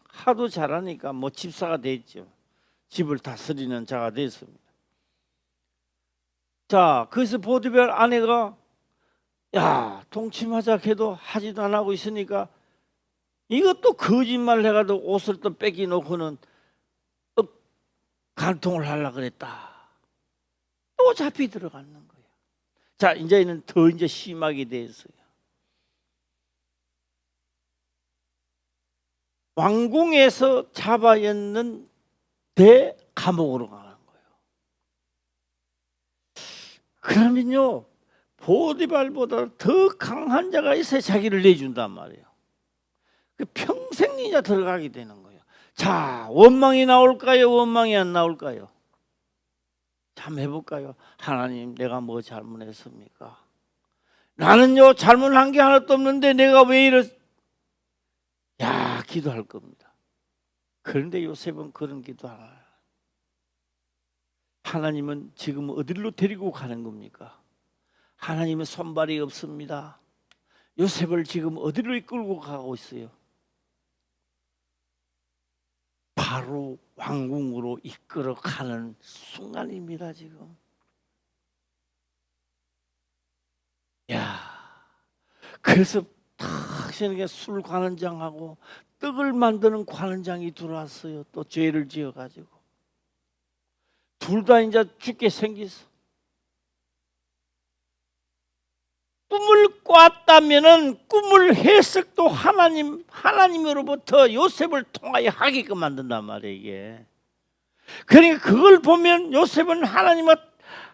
하도 잘하니까 뭐 집사가 됐죠. 집을 다스리는 자가 됐습니다. 자, 그래서 보디발 아내가 야, 동침하자 해도 하지도 안 하고 있으니까 이것도 거짓말 해가지고 옷을 또 뺏기 놓고는 또 간통을 하려고 그랬다. 또 잡히 들어가는 거예요. 자, 이제는 더 이제 심하게 됐어요. 왕궁에서 잡아였는 대 감옥으로 가는 거예요. 그러면요, 보디발보다 더 강한 자가 있어야 자기를 내준단 말이에요. 평생 이제 들어가게 되는 거예요. 자, 원망이 나올까요? 원망이 안 나올까요? 참 해볼까요? 하나님, 내가 뭐 잘못했습니까? 나는요, 잘못한 게 하나도 없는데 내가 왜 이러? 야, 기도할 겁니다. 그런데 요셉은 그런 기도 안 해요. 하나님은 지금 어디로 데리고 가는 겁니까? 하나님은 손발이 없습니다. 요셉을 지금 어디로 이끌고 가고 있어요? 바로 왕궁으로 이끌어 가는 순간입니다. 지금. 야, 그래서 탁신하게 술 관원장하고 떡을 만드는 관원장이 들어왔어요. 또 죄를 지어가지고 둘 다 이제 죽게 생겼어. 꿈을 꿨다면은 꿈을 해석도 하나님으로부터 요셉을 통하여 하게끔 만든단 말이에요. 이게. 그러니까 그걸 보면 요셉은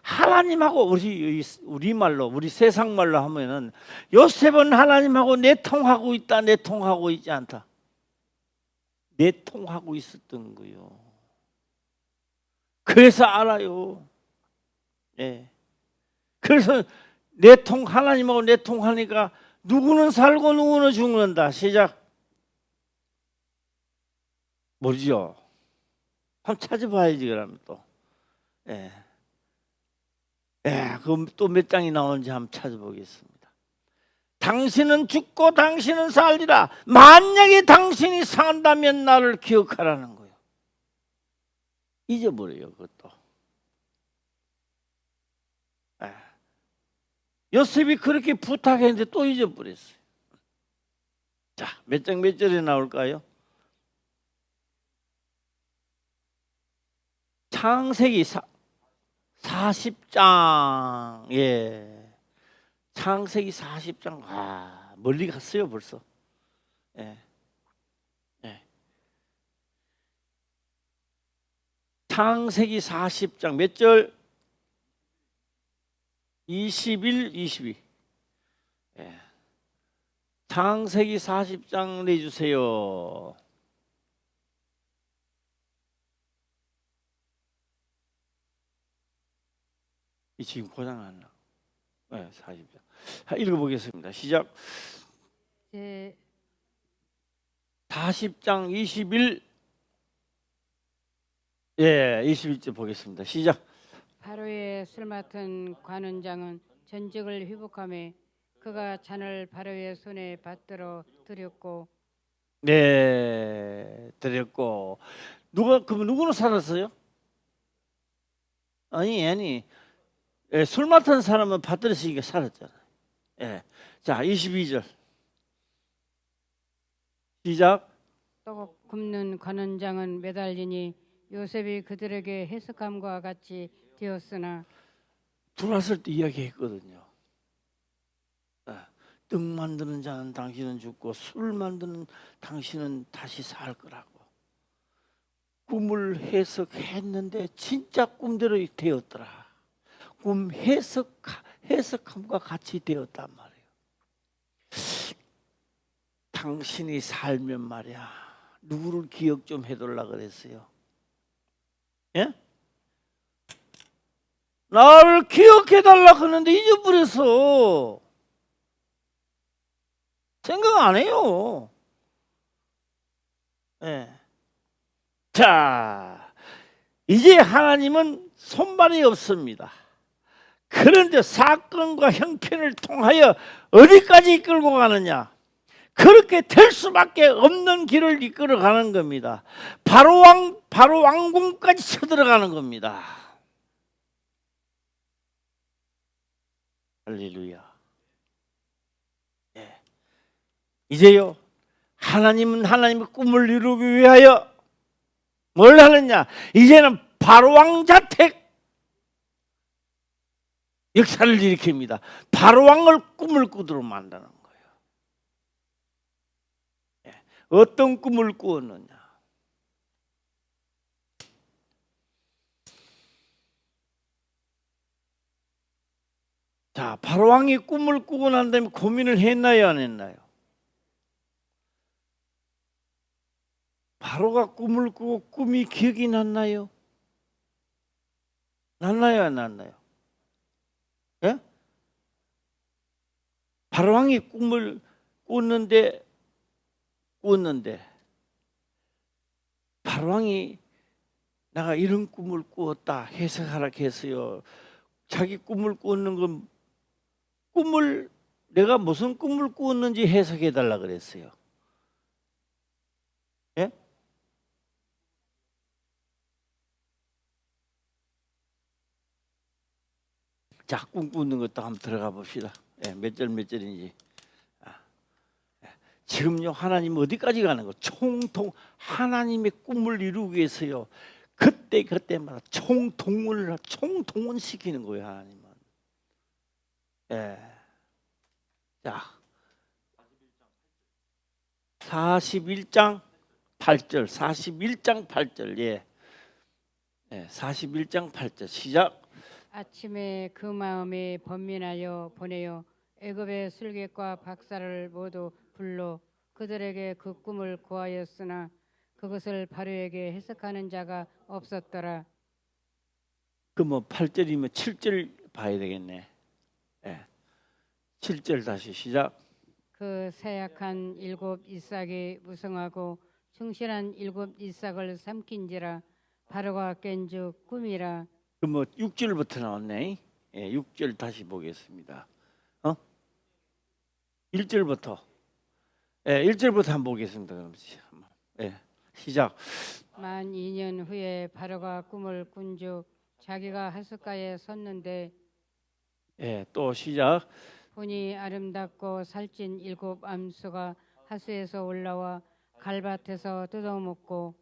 하나님하고 우리 말로 우리 세상 말로 하면은 요셉은 하나님하고 내통하고 있다, 내통하고 있지 않다. 내통하고 있었던 거요. 그래서 알아요. 예. 그래서 하나님하고 내통하니까 누구는 살고 누구는 죽는다. 시작. 모르죠. 한번 찾아봐야지 그러면 또. 예. 예, 그럼 또 몇 장이 나오는지 한번 찾아보겠습니다. 당신은 죽고 당신은 살리라. 만약에 당신이 산다면 나를 기억하라는 거예요. 잊어버려요, 그것도. 예. 요셉이 그렇게 부탁했는데 또 잊어버렸어요. 자, 몇 장 몇 절에 나올까요? 창세기 40장. 예. 창세기 40장. 아, 멀리 갔어요, 벌써. 예. 예. 창세기 40장 몇 절? 21, 22. 예. 창세기 40장 내주세요. 이 지금 고장 안 나. 네, 40장. 읽어보겠습니다. 시작. 40장 21. 예, 21절 보겠습니다. 시작. 바로의 술 맡은 관원장은 전직을 회복하며 그가 잔을 바로의 손에 받들어 드렸고. 네, 드렸고. 그럼 누구는 살았어요? 아니. 예, 술 맡은 사람은 받들었으니까 살았잖아요. 예. 자, 22절. 시작. 또 굽는 관원장은 매달리니 요셉이 그들에게 해석함과 같이 되었으나. 들어왔을 때 이야기했거든요. 떡 만드는 자는 당신은 죽고 술 만드는 당신은 다시 살 거라고. 꿈을 해석했는데 진짜 꿈대로 되었더라. 꿈 해석함과 같이 되었단 말이에요. 당신이 살면 말이야, 누구를 기억 좀 해달라 그랬어요? 예? 나를 기억해달라 하는데 잊어버렸어. 생각 안 해요. 예. 자, 이제 하나님은 손발이 없습니다. 그런데 사건과 형편을 통하여 어디까지 이끌고 가느냐? 그렇게 될 수밖에 없는 길을 이끌어 가는 겁니다. 바로 왕궁까지 쳐들어가는 겁니다. 할렐루야. 예. 이제요, 하나님은 하나님의 꿈을 이루기 위하여 뭘 하느냐? 이제는 바로 왕 자택 역사를 일으킵니다. 바로 왕을 꿈을 꾸도록 만드는 거예요. 예. 어떤 꿈을 꾸었느냐? 자, 바로 왕이 꿈을 꾸고 난 다음에 고민을 했나요, 안 했나요? 바로가 꿈을 꾸고 꿈이 기억이 났나요? 났나요, 안 났나요? 예? 바로 왕이 꿈을 꾸었는데 바로 왕이 내가 이런 꿈을 꾸었다 해석하라 했어요. 자기 꿈을 꾸는 건 꿈을 내가 무슨 꿈을 꾸었는지 해석해 달라 그랬어요. 예? 자, 꿈 꾸는 것도 한번 들어가 봅시다. 예, 몇 절인지. 지금요, 하나님 어디까지 가는 거? 총통 하나님의 꿈을 이루기 위해서요. 그때마다 총동원 시키는 거예요, 하나님은. 예. 자, 41장 8절, 41장 8절, 예. 예, 41장 8절 시작. 아침에 그 마음에 번민하여 보내어 애굽의 술객과 박사를 모두 불러 그들에게 그 꿈을 고하였으나 그것을 바로에게 해석하는 자가 없었더라. 그 뭐 8절이면 7절 봐야 되겠네. 예. 7절 다시 시작. 그 사약한 일곱 이삭이 무성하고 충실한 일곱 이삭을 삼킨지라 바로가 깬즉 꿈이라. 그 뭐 6절부터 나왔네. 예, 6절 다시 보겠습니다. 1절부터. 예, 1절부터 한번 보겠습니다. 그럼 예, 시작. 만 2년 후에 바로가 꿈을 꾼즉 자기가 하숫가에 섰는데 예, 또 시작. 보니 아름답고 살찐 일곱 암소가 하수에서 올라와 갈밭에서 뜯어먹고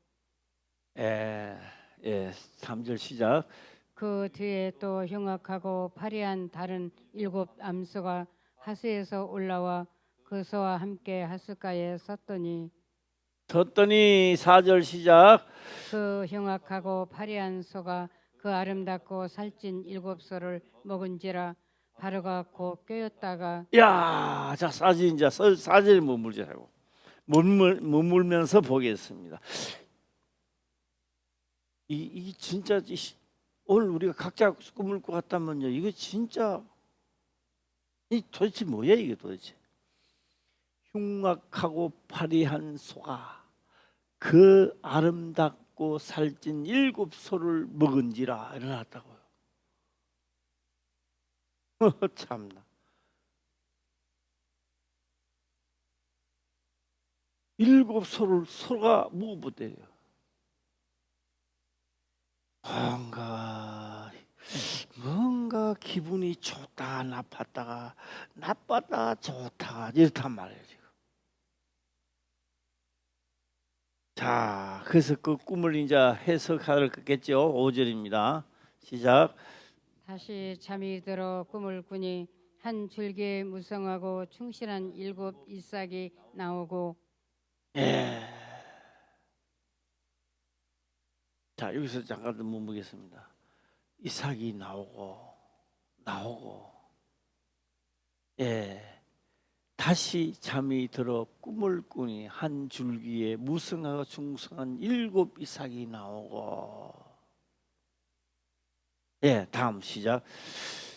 예, 3절 시작. 그 뒤에 또 흉악하고 파리한 다른 일곱 암소가 하수에서 올라와 그 소와 함께 하숫가에 섰더니 4절 시작. 그 흉악하고 파리한 소가 그 아름답고 살찐 일곱 소를 먹은지라 바로가 곧 깨었다가 야, 자 사절에 머물자고 머물면서 보겠습니다. 이 진짜 오늘 우리가 각자 꿈을 꾸었다면요, 이거 진짜 이 도대체 뭐야 이게 도대체? 흉악하고 파리한 소가 그 아름답고 살찐 일곱 소를 먹은지라 일어났다고요. 참나. 일곱 소를 소가 먹어보대요. 뭔가 기분이 좋다 나빴다가 나빴다 좋다 이렇단 말이에요 지금. 자, 그래서 그 꿈을 이제 해석할 거겠죠. 5절입니다. 시작. 다시 잠이 들어 꿈을 꾸니 한 줄기에 무성하고 충실한 일곱 이삭이 나오고 예. 자, 여기서 잠깐 좀 멈추겠습니다. 이삭이 나오고 예. 다시 잠이 들어 꿈을 꾸니 한 줄기에 무성하고 충성한 일곱 이삭이 나오고 예, 다음 시작.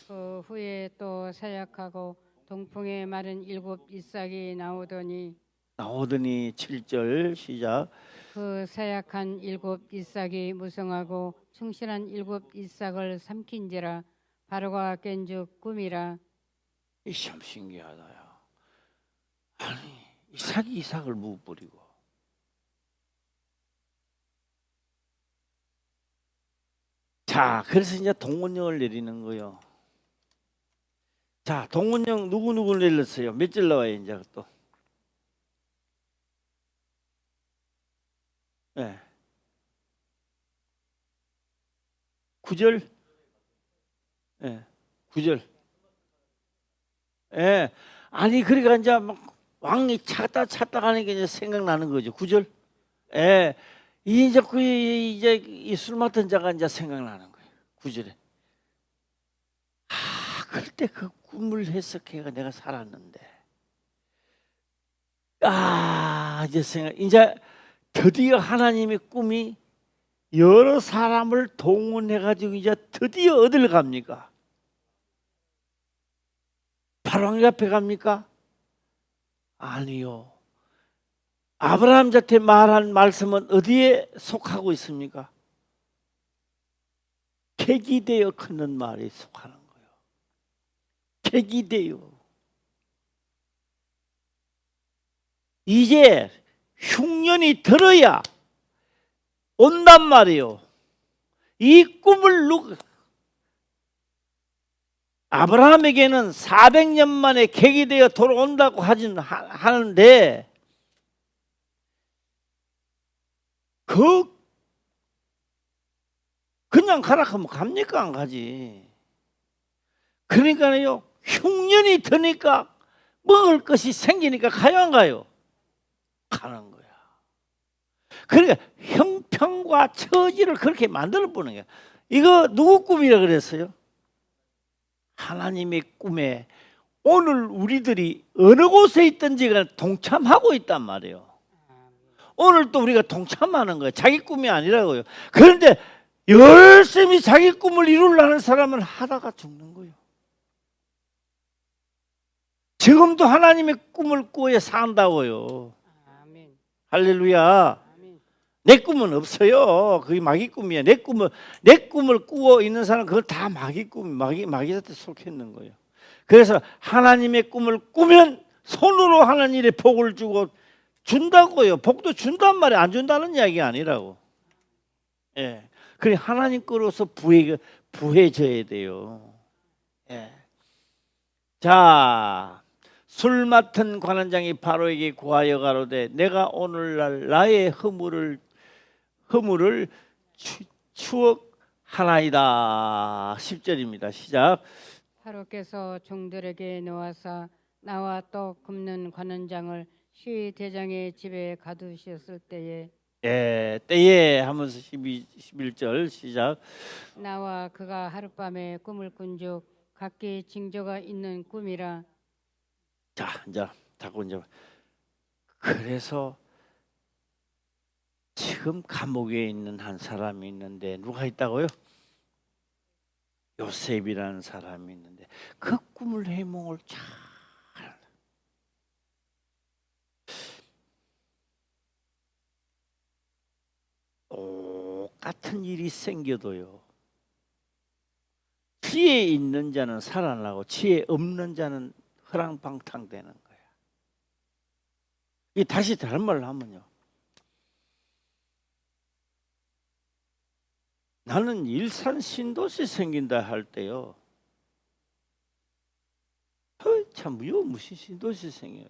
그 후에 또 사약하고 동풍에 마른 일곱 잎사귀 나오더니 7절 시작. 그 사약한 일곱 잎사귀 무성하고 충실한 일곱 잎삭을 삼킨지라 바로가 깬즉 꿈이라. 이 참 신기하다요. 아니 이삭을 묵버리고 자 그래서 이제 동원령을 내리는 거요. 자 동원령 누구 내렸어요? 몇 절 나와요 이제 또? 예. 9절? 예. 9절. 예. 아니 그러니까 이제 막 왕이 찾다 가니까 이제 생각나는 거죠. 9절. 예. 이제 그 이제 이 술 맡은 자가 이제 생각나는 거예요. 9절에. 아, 그때 그 꿈을 해석해가 내가 살았는데. 아, 이제 드디어 하나님의 꿈이 여러 사람을 동원해 가지고 이제 드디어 어디를 갑니까? 바로 앞에 갑니까? 아니요. 아브라함 자태 말한 말씀은 어디에 속하고 있습니까? 계기되어 걷는 말에 속하는 거예요. 계기되어. 이제 흉년이 들어야 온단 말이에요. 이 꿈을 아브라함에게는 400년 만에 계기되어 돌아온다고 하는데 그냥 가라 하면 갑니까? 안 가지. 그러니까요 흉년이 드니까 먹을 것이 생기니까 가요 안 가요? 가는 거야. 그러니까 형편과 처지를 그렇게 만들어 보는 거야. 이거 누구 꿈이라 그랬어요? 하나님의 꿈에 오늘 우리들이 어느 곳에 있든지가 동참하고 있단 말이에요. 오늘 또 우리가 동참하는 거예요. 자기 꿈이 아니라고요. 그런데 열심히 자기 꿈을 이루려는 사람은 하다가 죽는 거예요. 지금도 하나님의 꿈을 꾸어 산다고요. 아멘. 할렐루야. 아멘. 내 꿈은 없어요. 그게 마귀 꿈이야. 내 꿈을 꾸어 있는 사람 그건 다 마귀 꿈, 마귀한테 속했는 거예요. 그래서 하나님의 꿈을 꾸면 손으로 하는 일에 복을 주고 준다고요. 복도 준단 말이 안 준다는 이야기 아니라고. 예. 그래 하나님 거로서 부해져야 돼요. 예. 자, 술 맡은 관원장이 바로에게 고하여 가로되 내가 오늘날 나의 허물을 추억하나이다. 10절입니다. 시작. 바로께서 종들에게 놓아사 나와 떡 굽는 관원장을 시위 대장의 집에 가두셨을 때에 때에 하면서 11절 시작. 나와 그가 하룻밤에 꿈을 꾼즉 각기 징조가 있는 꿈이라. 자, 이제 자꾸 이제 그래서 지금 감옥에 있는 한 사람이 있는데 누가 있다고요? 요셉이라는 사람이 있는데 그 꿈을 해몽을 잘 똑같은 일이 생겨도요. 지혜 있는 자는 살아나고 지혜 없는 자는 허랑방탕되는 거야. 이 다시 다른 말로 하면요. 나는 일산 신도시 생긴다 할 때요. 참 무슨 신도시 생겨요.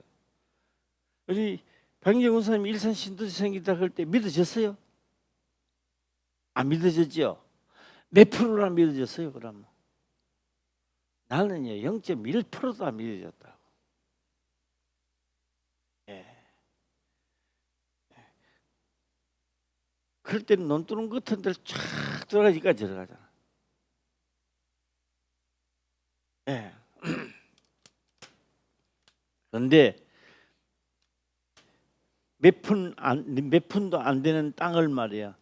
우리 박영훈 선생님 일산 신도시 생긴다 할 때 믿어졌어요? 안 믿어졌죠? 몇 프로나 믿어졌어요? 그러면 나는요 0.1%도 안 믿어졌다고. 예. 그럴 때는 논두렁 같은 데를 쫙 들어가니까 들어가잖아. 예. 그런데 몇 푼도 안 되는 땅을 말이야.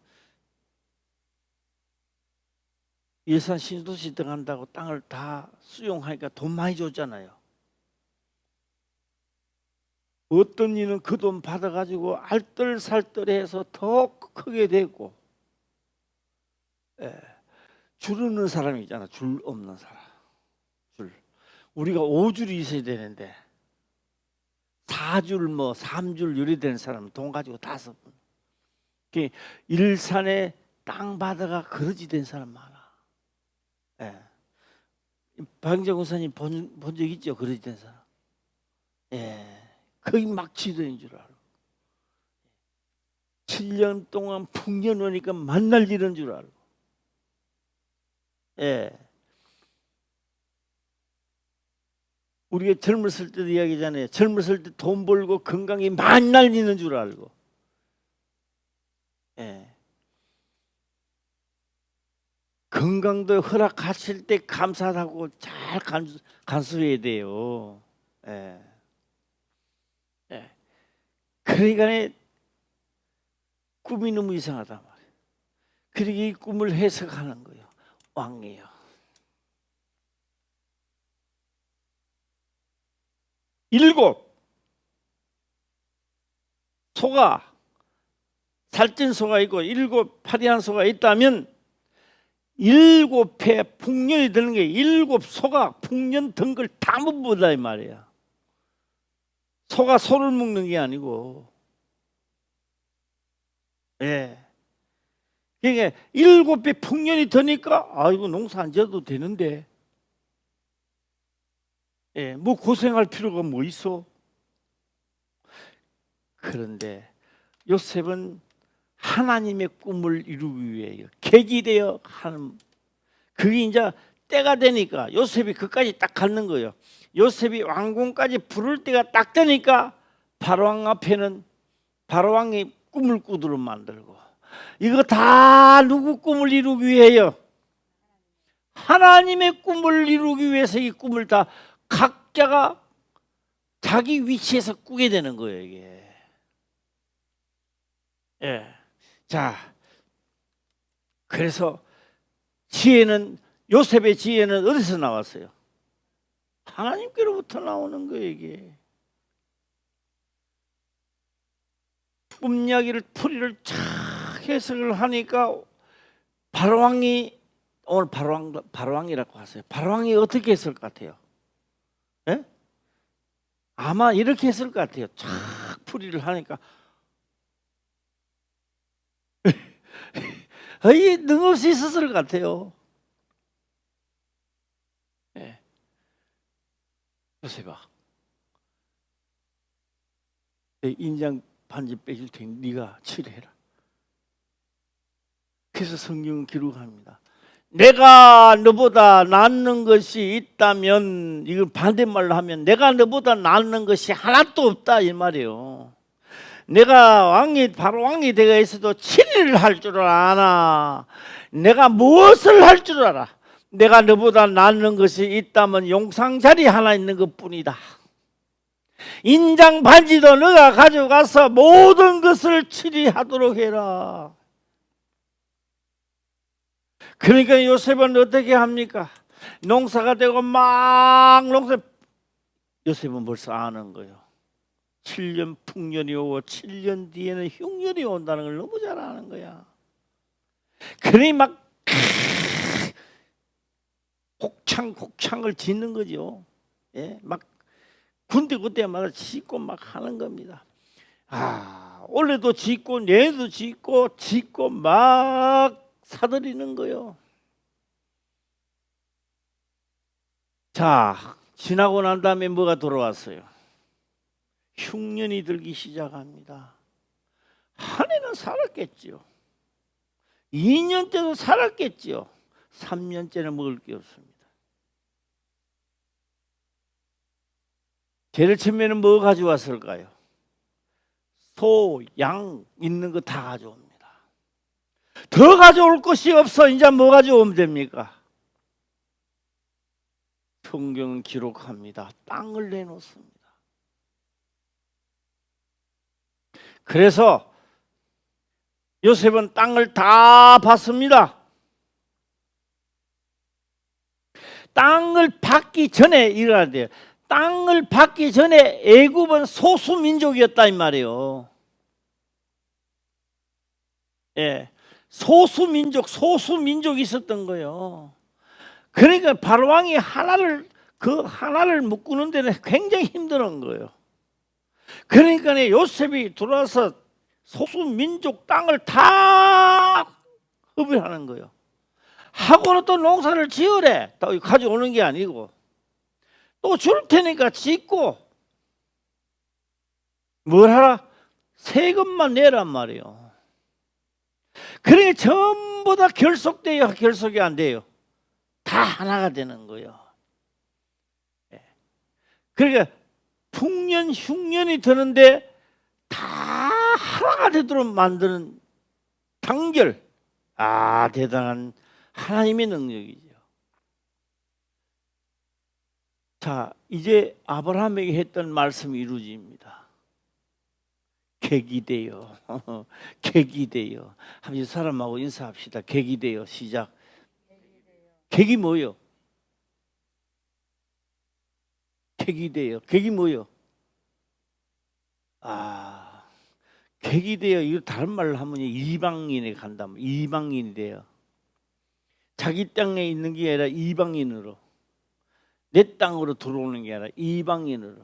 일산 신도시 들어간다고 땅을 다 수용하니까 돈 많이 줬잖아요. 어떤 이는 그 돈 받아가지고 알뜰살뜰해서 더 크게 되고, 예. 줄 없는 사람이 있잖아. 줄 없는 사람. 줄. 우리가 5줄이 있어야 되는데 4줄 뭐 3줄 유리되는 사람은 돈 가지고 5분. 일산에 땅 받아가 거지 된 사람 많아. 예. 박영재 권사님 본 적 있죠? 거지 된 사람. 예. 거의 막 지도인 줄 알고. 7년 동안 풍년 오니까 만날 일인 줄 알고. 예. 우리가 젊었을 때도 이야기잖아요. 젊었을 때 돈 벌고 건강이 만날 일인 줄 알고. 예. 건강도 허락하실 때 감사하고 잘 간수해야 돼요. 예. 예. 그러니까 꿈이 너무 이상하단 말이에요. 그러니까 이 꿈을 해석하는 거예요. 왕이에요. 일곱 소가 살찐 소가 있고 일곱 파리한 소가 있다면 일곱 해 풍년이 드는 게 일곱 소가 풍년 든 걸 다 못 보다 이 말이야. 소가 소를 먹는 게 아니고, 예. 그러니까 일곱 해 풍년이 드니까 이거 농사 안 지어도 되는데, 예, 뭐 고생할 필요가 뭐 있어? 그런데 요셉은 하나님의 꿈을 이루기 위해 계기되어 하는, 그게 이제 때가 되니까 요셉이 그까지 딱 갖는 거예요. 요셉이 왕궁까지 부를 때가 딱 되니까 바로왕 앞에는 바로왕이 꿈을 꾸도록 만들고, 이거 다 누구 꿈을 이루기 위해요? 하나님의 꿈을 이루기 위해서 이 꿈을 다 각자가 자기 위치에서 꾸게 되는 거예요, 이게. 예. 자, 그래서 지혜는, 요셉의 지혜는 어디서 나왔어요? 하나님께로부터 나오는 거예요, 이게. 꿈 이야기를 풀이를 착 해석을 하니까 바로왕이, 오늘 바로왕이라고 하세요. 바로왕이 어떻게 했을 것 같아요? 예? 아마 이렇게 했을 것 같아요. 착 풀이를 하니까 거의 능없이 있었을 것 같아요. 예. 요셉아, 내 인장 반지 빼줄 테니 네가 치료해라. 그래서 성경은 기록합니다. 내가 너보다 낫는 것이 있다면, 이걸 반대말로 하면 내가 너보다 낫는 것이 하나도 없다 이 말이에요. 내가 바로 왕이 되어 있어도 7일을 할 줄 아나. 내가 무엇을 할 줄 알아. 내가 너보다 낫는 것이 있다면 용상자리 하나 있는 것뿐이다. 인장 반지도 너가 가져가서 모든 것을 치리하도록 해라. 그러니까 요셉은 어떻게 합니까? 농사가 되고 막 요셉은 벌써 아는 거예요. 7년 풍년이 오고 7년 뒤에는 흉년이 온다는 걸 너무 잘 아는 거야. 그러니 막 곡창을 짓는 거죠. 예? 막 군데군데마다 짓고 막 하는 겁니다. 올해도 짓고 내년도 짓고 막 사들이는 거요. 자, 지나고 난 다음에 뭐가 돌아왔어요? 흉년이 들기 시작합니다. 한 해는 살았겠지요. 2년째도 살았겠지요. 3년째는 먹을 게 없습니다. 제일 처음에는 뭐 가져왔을까요? 소, 양 있는 거 다 가져옵니다. 더 가져올 것이 없어. 이제 뭐 가져오면 됩니까? 성경은 기록합니다. 땅을 내놓습니다. 그래서 요셉은 땅을 다 받습니다. 땅을 받기 전에 일어나야 돼요. 땅을 받기 전에 애굽은 소수민족이었다 이 말이에요. 예, 소수민족이 있었던 거예요. 그러니까 바로왕이 그 하나를 묶는 데는 굉장히 힘든 거예요. 그러니까 요셉이 들어와서 소수민족 땅을 다 흡입하는 거예요. 하고는 또 농사를 지으래. 또 가져오는 게 아니고 또 줄 테니까 짓고 뭘 하라? 세금만 내란 말이에요. 그러니까 전부 다 결속돼요. 결속이 안 돼요. 다 하나가 되는 거예요. 그러니까 풍년 흉년이 드는데 다 하나가 되도록 만드는 단결. 아, 대단한 하나님의 능력이죠. 자, 이제 아브라함에게 했던 말씀이 이루어집니다. 객이 되어 객이 되어 한번 사람하고 인사합시다. 객이 되어 시작. 객이 뭐요? 객이 되어. 객이 뭐요? 아, 객이 되어. 이거 다른 말로 하면 이방인에 간다면 이방인이 돼요. 자기 땅에 있는 게 아니라 이방인으로, 내 땅으로 들어오는 게 아니라 이방인으로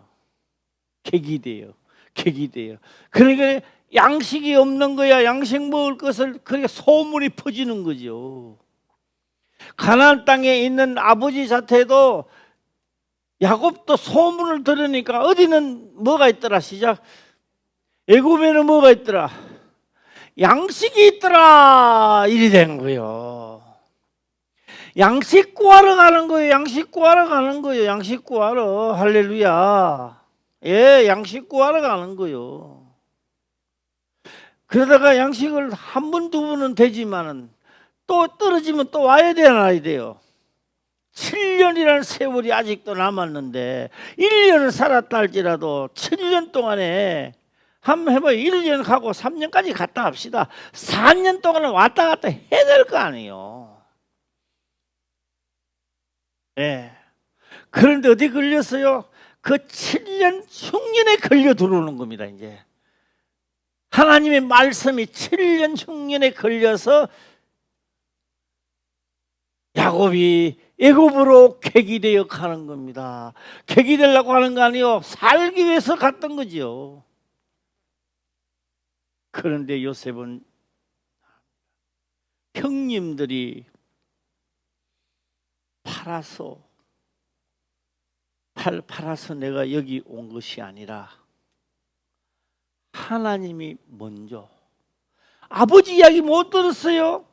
객이 돼요. 객이 돼요. 그러니까 양식이 없는 거야. 양식 먹을 것을. 그러니까 소문이 퍼지는 거죠. 가나안 땅에 있는 아버지 자체도 야곱도 소문을 들으니까 어디는 뭐가 있더라. 시작. 애굽에는 뭐가 있더라. 양식이 있더라. 이리 된 거예요. 양식 구하러 가는 거예요. 양식 구하러 가는 거예요. 양식 구하러. 할렐루야. 예, 양식 구하러 가는 거예요. 그러다가 양식을 한 번, 두 번은 되지만은 또 떨어지면 또 와야 돼야 안 돼요. 7년이라는 세월이 아직도 남았는데 1년을 살았다 할지라도 7년 동안에 한번 해봐요. 1년 가고 3년까지 갔다 합시다. 4년 동안은 왔다 갔다 해야 될 거 아니에요. 예. 그런데 어디 걸렸어요? 그 7년 흉년에 걸려 들어오는 겁니다. 이제 하나님의 말씀이 7년 흉년에 걸려서 야곱이 애굽으로 객이 되어 가는 겁니다. 객이 되려고 하는 거 아니요. 살기 위해서 갔던 거지요. 그런데 요셉은 형님들이 팔아서 내가 여기 온 것이 아니라 하나님이 먼저. 아버지 이야기 못 들었어요?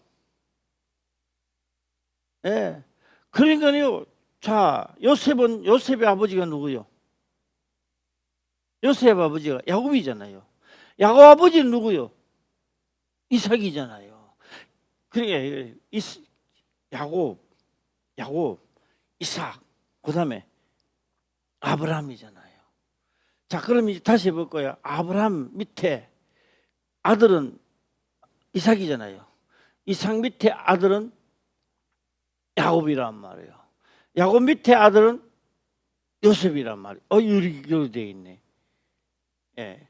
예. 그러니까요. 자, 요셉의 아버지가 누구요? 요셉 아버지가 야곱이잖아요. 야곱 아버지는 누구요? 이삭이잖아요. 그러니까 야곱, 이삭, 그다음에 아브라함이잖아요. 자, 그럼 이제 다시 해볼 거예요. 아브라함 밑에 아들은 이삭이잖아요. 이삭 밑에 아들은 야곱이란 말이에요. 야곱 밑에 아들은 요셉이란 말이에요. 이렇게 되어 있네. 예.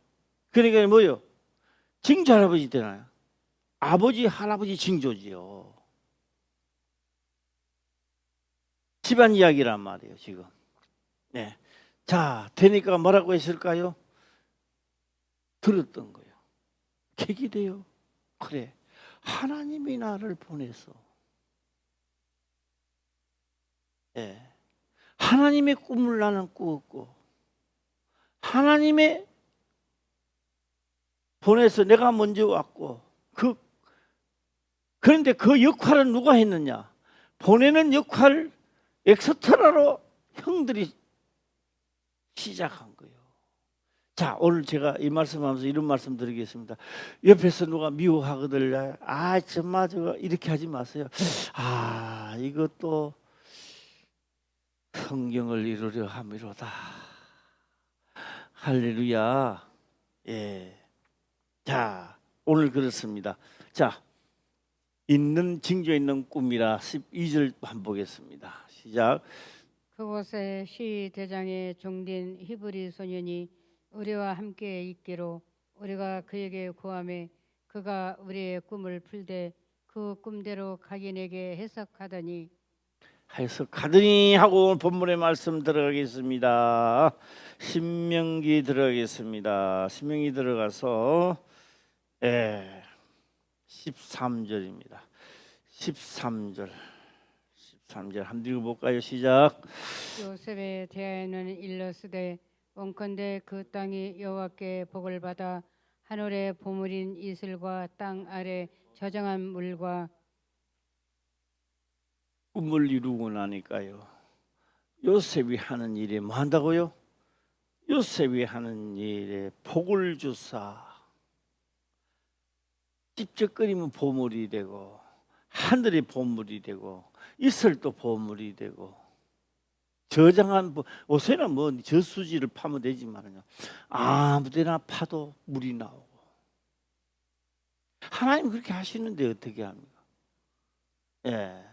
그러니까 뭐요? 징조 할아버지 되나요? 아버지, 할아버지 징조지요. 집안 이야기란 말이에요, 지금. 네. 자, 되니까 뭐라고 했을까요? 들었던 거예요. 객이 돼요. 그래. 하나님이 나를 보내서. 예. 하나님의 꿈을 나는 꾸었고, 하나님의 보내서 내가 먼저 왔고, 그런데 그 역할은 누가 했느냐? 보내는 역할을 엑스트라로 형들이 시작한 거예요. 자, 오늘 제가 이 말씀하면서 이런 말씀 드리겠습니다. 옆에서 누가 미워하거든. 정말 저거 이렇게 하지 마세요. 이것도 성경을 이루려 함이로다. 할렐루야. 예. 자, 오늘 그렇습니다. 자, 있는 징조 있는 꿈이라 12절 한번 보겠습니다. 시작. 그곳에 시대장의 종된 히브리 소년이 우리와 함께 있기로 우리가 그에게 구하매 그가 우리의 꿈을 풀되 그 꿈대로 각인에게 해석하더니 해석하더니 하고 본문의 말씀 들어가겠습니다. 신명기 들어가겠습니다. 신명기 들어가서 13절입니다. 13절 한번 읽어볼까요? 시작. 요셉에 대하여는 일러스되 원컨대 그 땅이 여호와께 복을 받아 하늘의 보물인 이슬과 땅 아래 저장한 물과 꿈을 이루고 나니까요, 요셉이 하는 일이 뭐 한다고요? 요셉이 하는 일에 복을 주사 찝쩍거리면 보물이 되고 하늘이 보물이 되고 이슬도 보물이 되고 저장한 요새는 뭐 저수지를 파면 되지만요, 아무데나 파도 물이 나오고 하나님 그렇게 하시는데 어떻게 합니까? 예.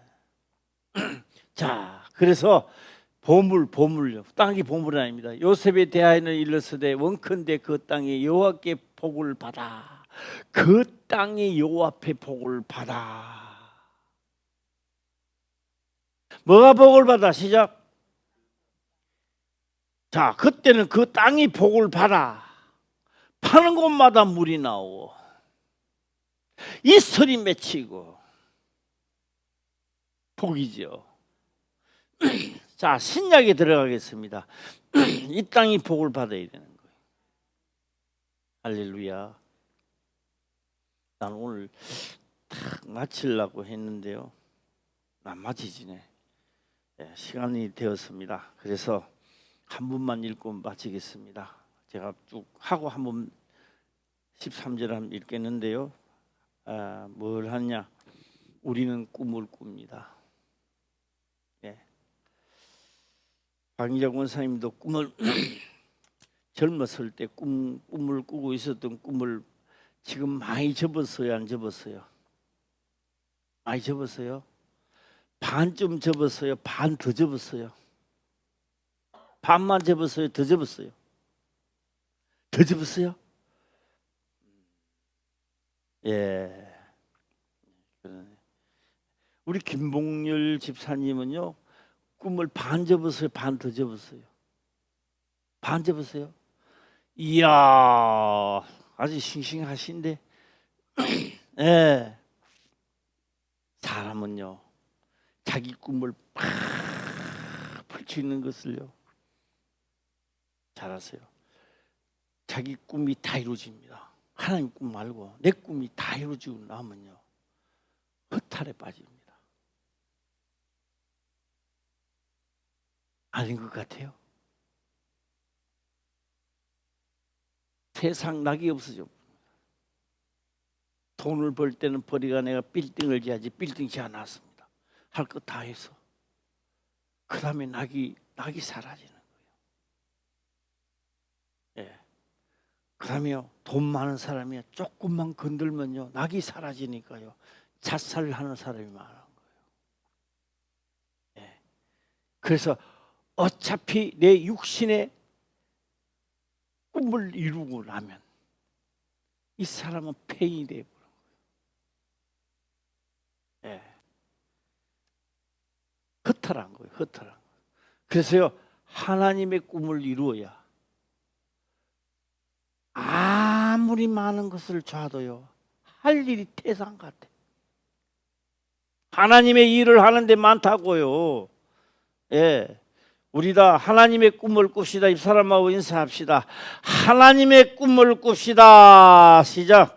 자, 그래서 보물요. 땅이 보물은 아닙니다. 요셉에 대하여는 일러스되 원컨대 그 땅에 여호와께 복을 받아. 그 땅에 여호와 앞에 복을 받아. 뭐가 복을 받아? 시작. 자, 그때는 그 땅이 복을 받아. 파는 곳마다 물이 나오고 이슬이 맺히고 복이죠. 자, 신약에 들어가겠습니다. 이 땅이 복을 받아야 되는 거예요. 할렐루야. 난 오늘 딱 마치려고 했는데요, 안 마치지네. 시간이 되었습니다. 그래서 한 분만 읽고 마치겠습니다. 제가 쭉 하고 한 번 13절 한번 읽겠는데요. 뭘 하냐? 우리는 꿈을 꿉니다. 박인자 권사님도 꿈을 젊었을 때 꿈을 꾸고 있었던 꿈을 지금 많이 접었어요, 안 접었어요? 많이 접었어요? 반쯤 접었어요? 반 더 접었어요? 반만 접었어요? 더 접었어요? 더 접었어요? 예. 우리 김봉열 집사님은요, 꿈을 반 접었어요? 반 더 접었어요? 반 접었어요? 이야, 아주 싱싱하신데. 예. 사람은요, 자기 꿈을 팍 펼치는 것을요 잘하세요. 자기 꿈이 다 이루어집니다. 하나님 꿈 말고 내 꿈이 다 이루어지고 나면요, 허탈에 빠집니다. 아닌 것 같아요. 세상 낙이 없어져. 돈을 벌 때는 벌이가 내가 빌딩을 지어야지 빌딩 지어 놨습니다. 할 것 다 해서 그 다음에 낙이 사라지는 거예요. 예. 그 다음에요, 돈 많은 사람이 조금만 건들면요, 낙이 사라지니까요, 자살하는 사람이 많은 거예요. 예. 그래서 어차피 내 육신의 꿈을 이루고 나면 이 사람은 폐인이 되어버린 거예요. 예. 허탈한 거예요. 허탈한 거예요. 그래서요, 하나님의 꿈을 이루어야 아무리 많은 것을 줘도요, 할 일이 태산 같아. 하나님의 일을 하는데 많다고요. 예. 우리 다 하나님의 꿈을 꿉시다. 이 사람하고 인사합시다. 하나님의 꿈을 꿉시다. 시작.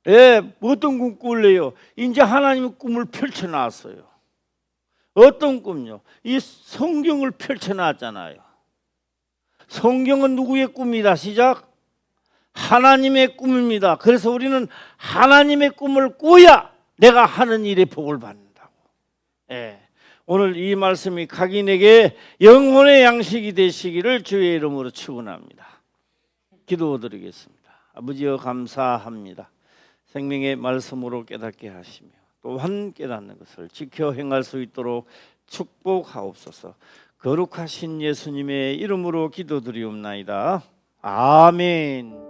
예, 어떤 꿈 꿀래요? 이제 하나님의 꿈을 펼쳐놨어요. 어떤 꿈요? 이 성경을 펼쳐놨잖아요. 성경은 누구의 꿈이다? 시작. 하나님의 꿈입니다. 그래서 우리는 하나님의 꿈을 꿔야 내가 하는 일에 복을 받는다고. 예. 오늘 이 말씀이 각인에게 영혼의 양식이 되시기를 주의 이름으로 축원합니다. 기도드리겠습니다. 아버지여, 감사합니다. 생명의 말씀으로 깨닫게 하시며 또한 깨닫는 것을 지켜 행할 수 있도록 축복하옵소서. 거룩하신 예수님의 이름으로 기도드리옵나이다. 아멘.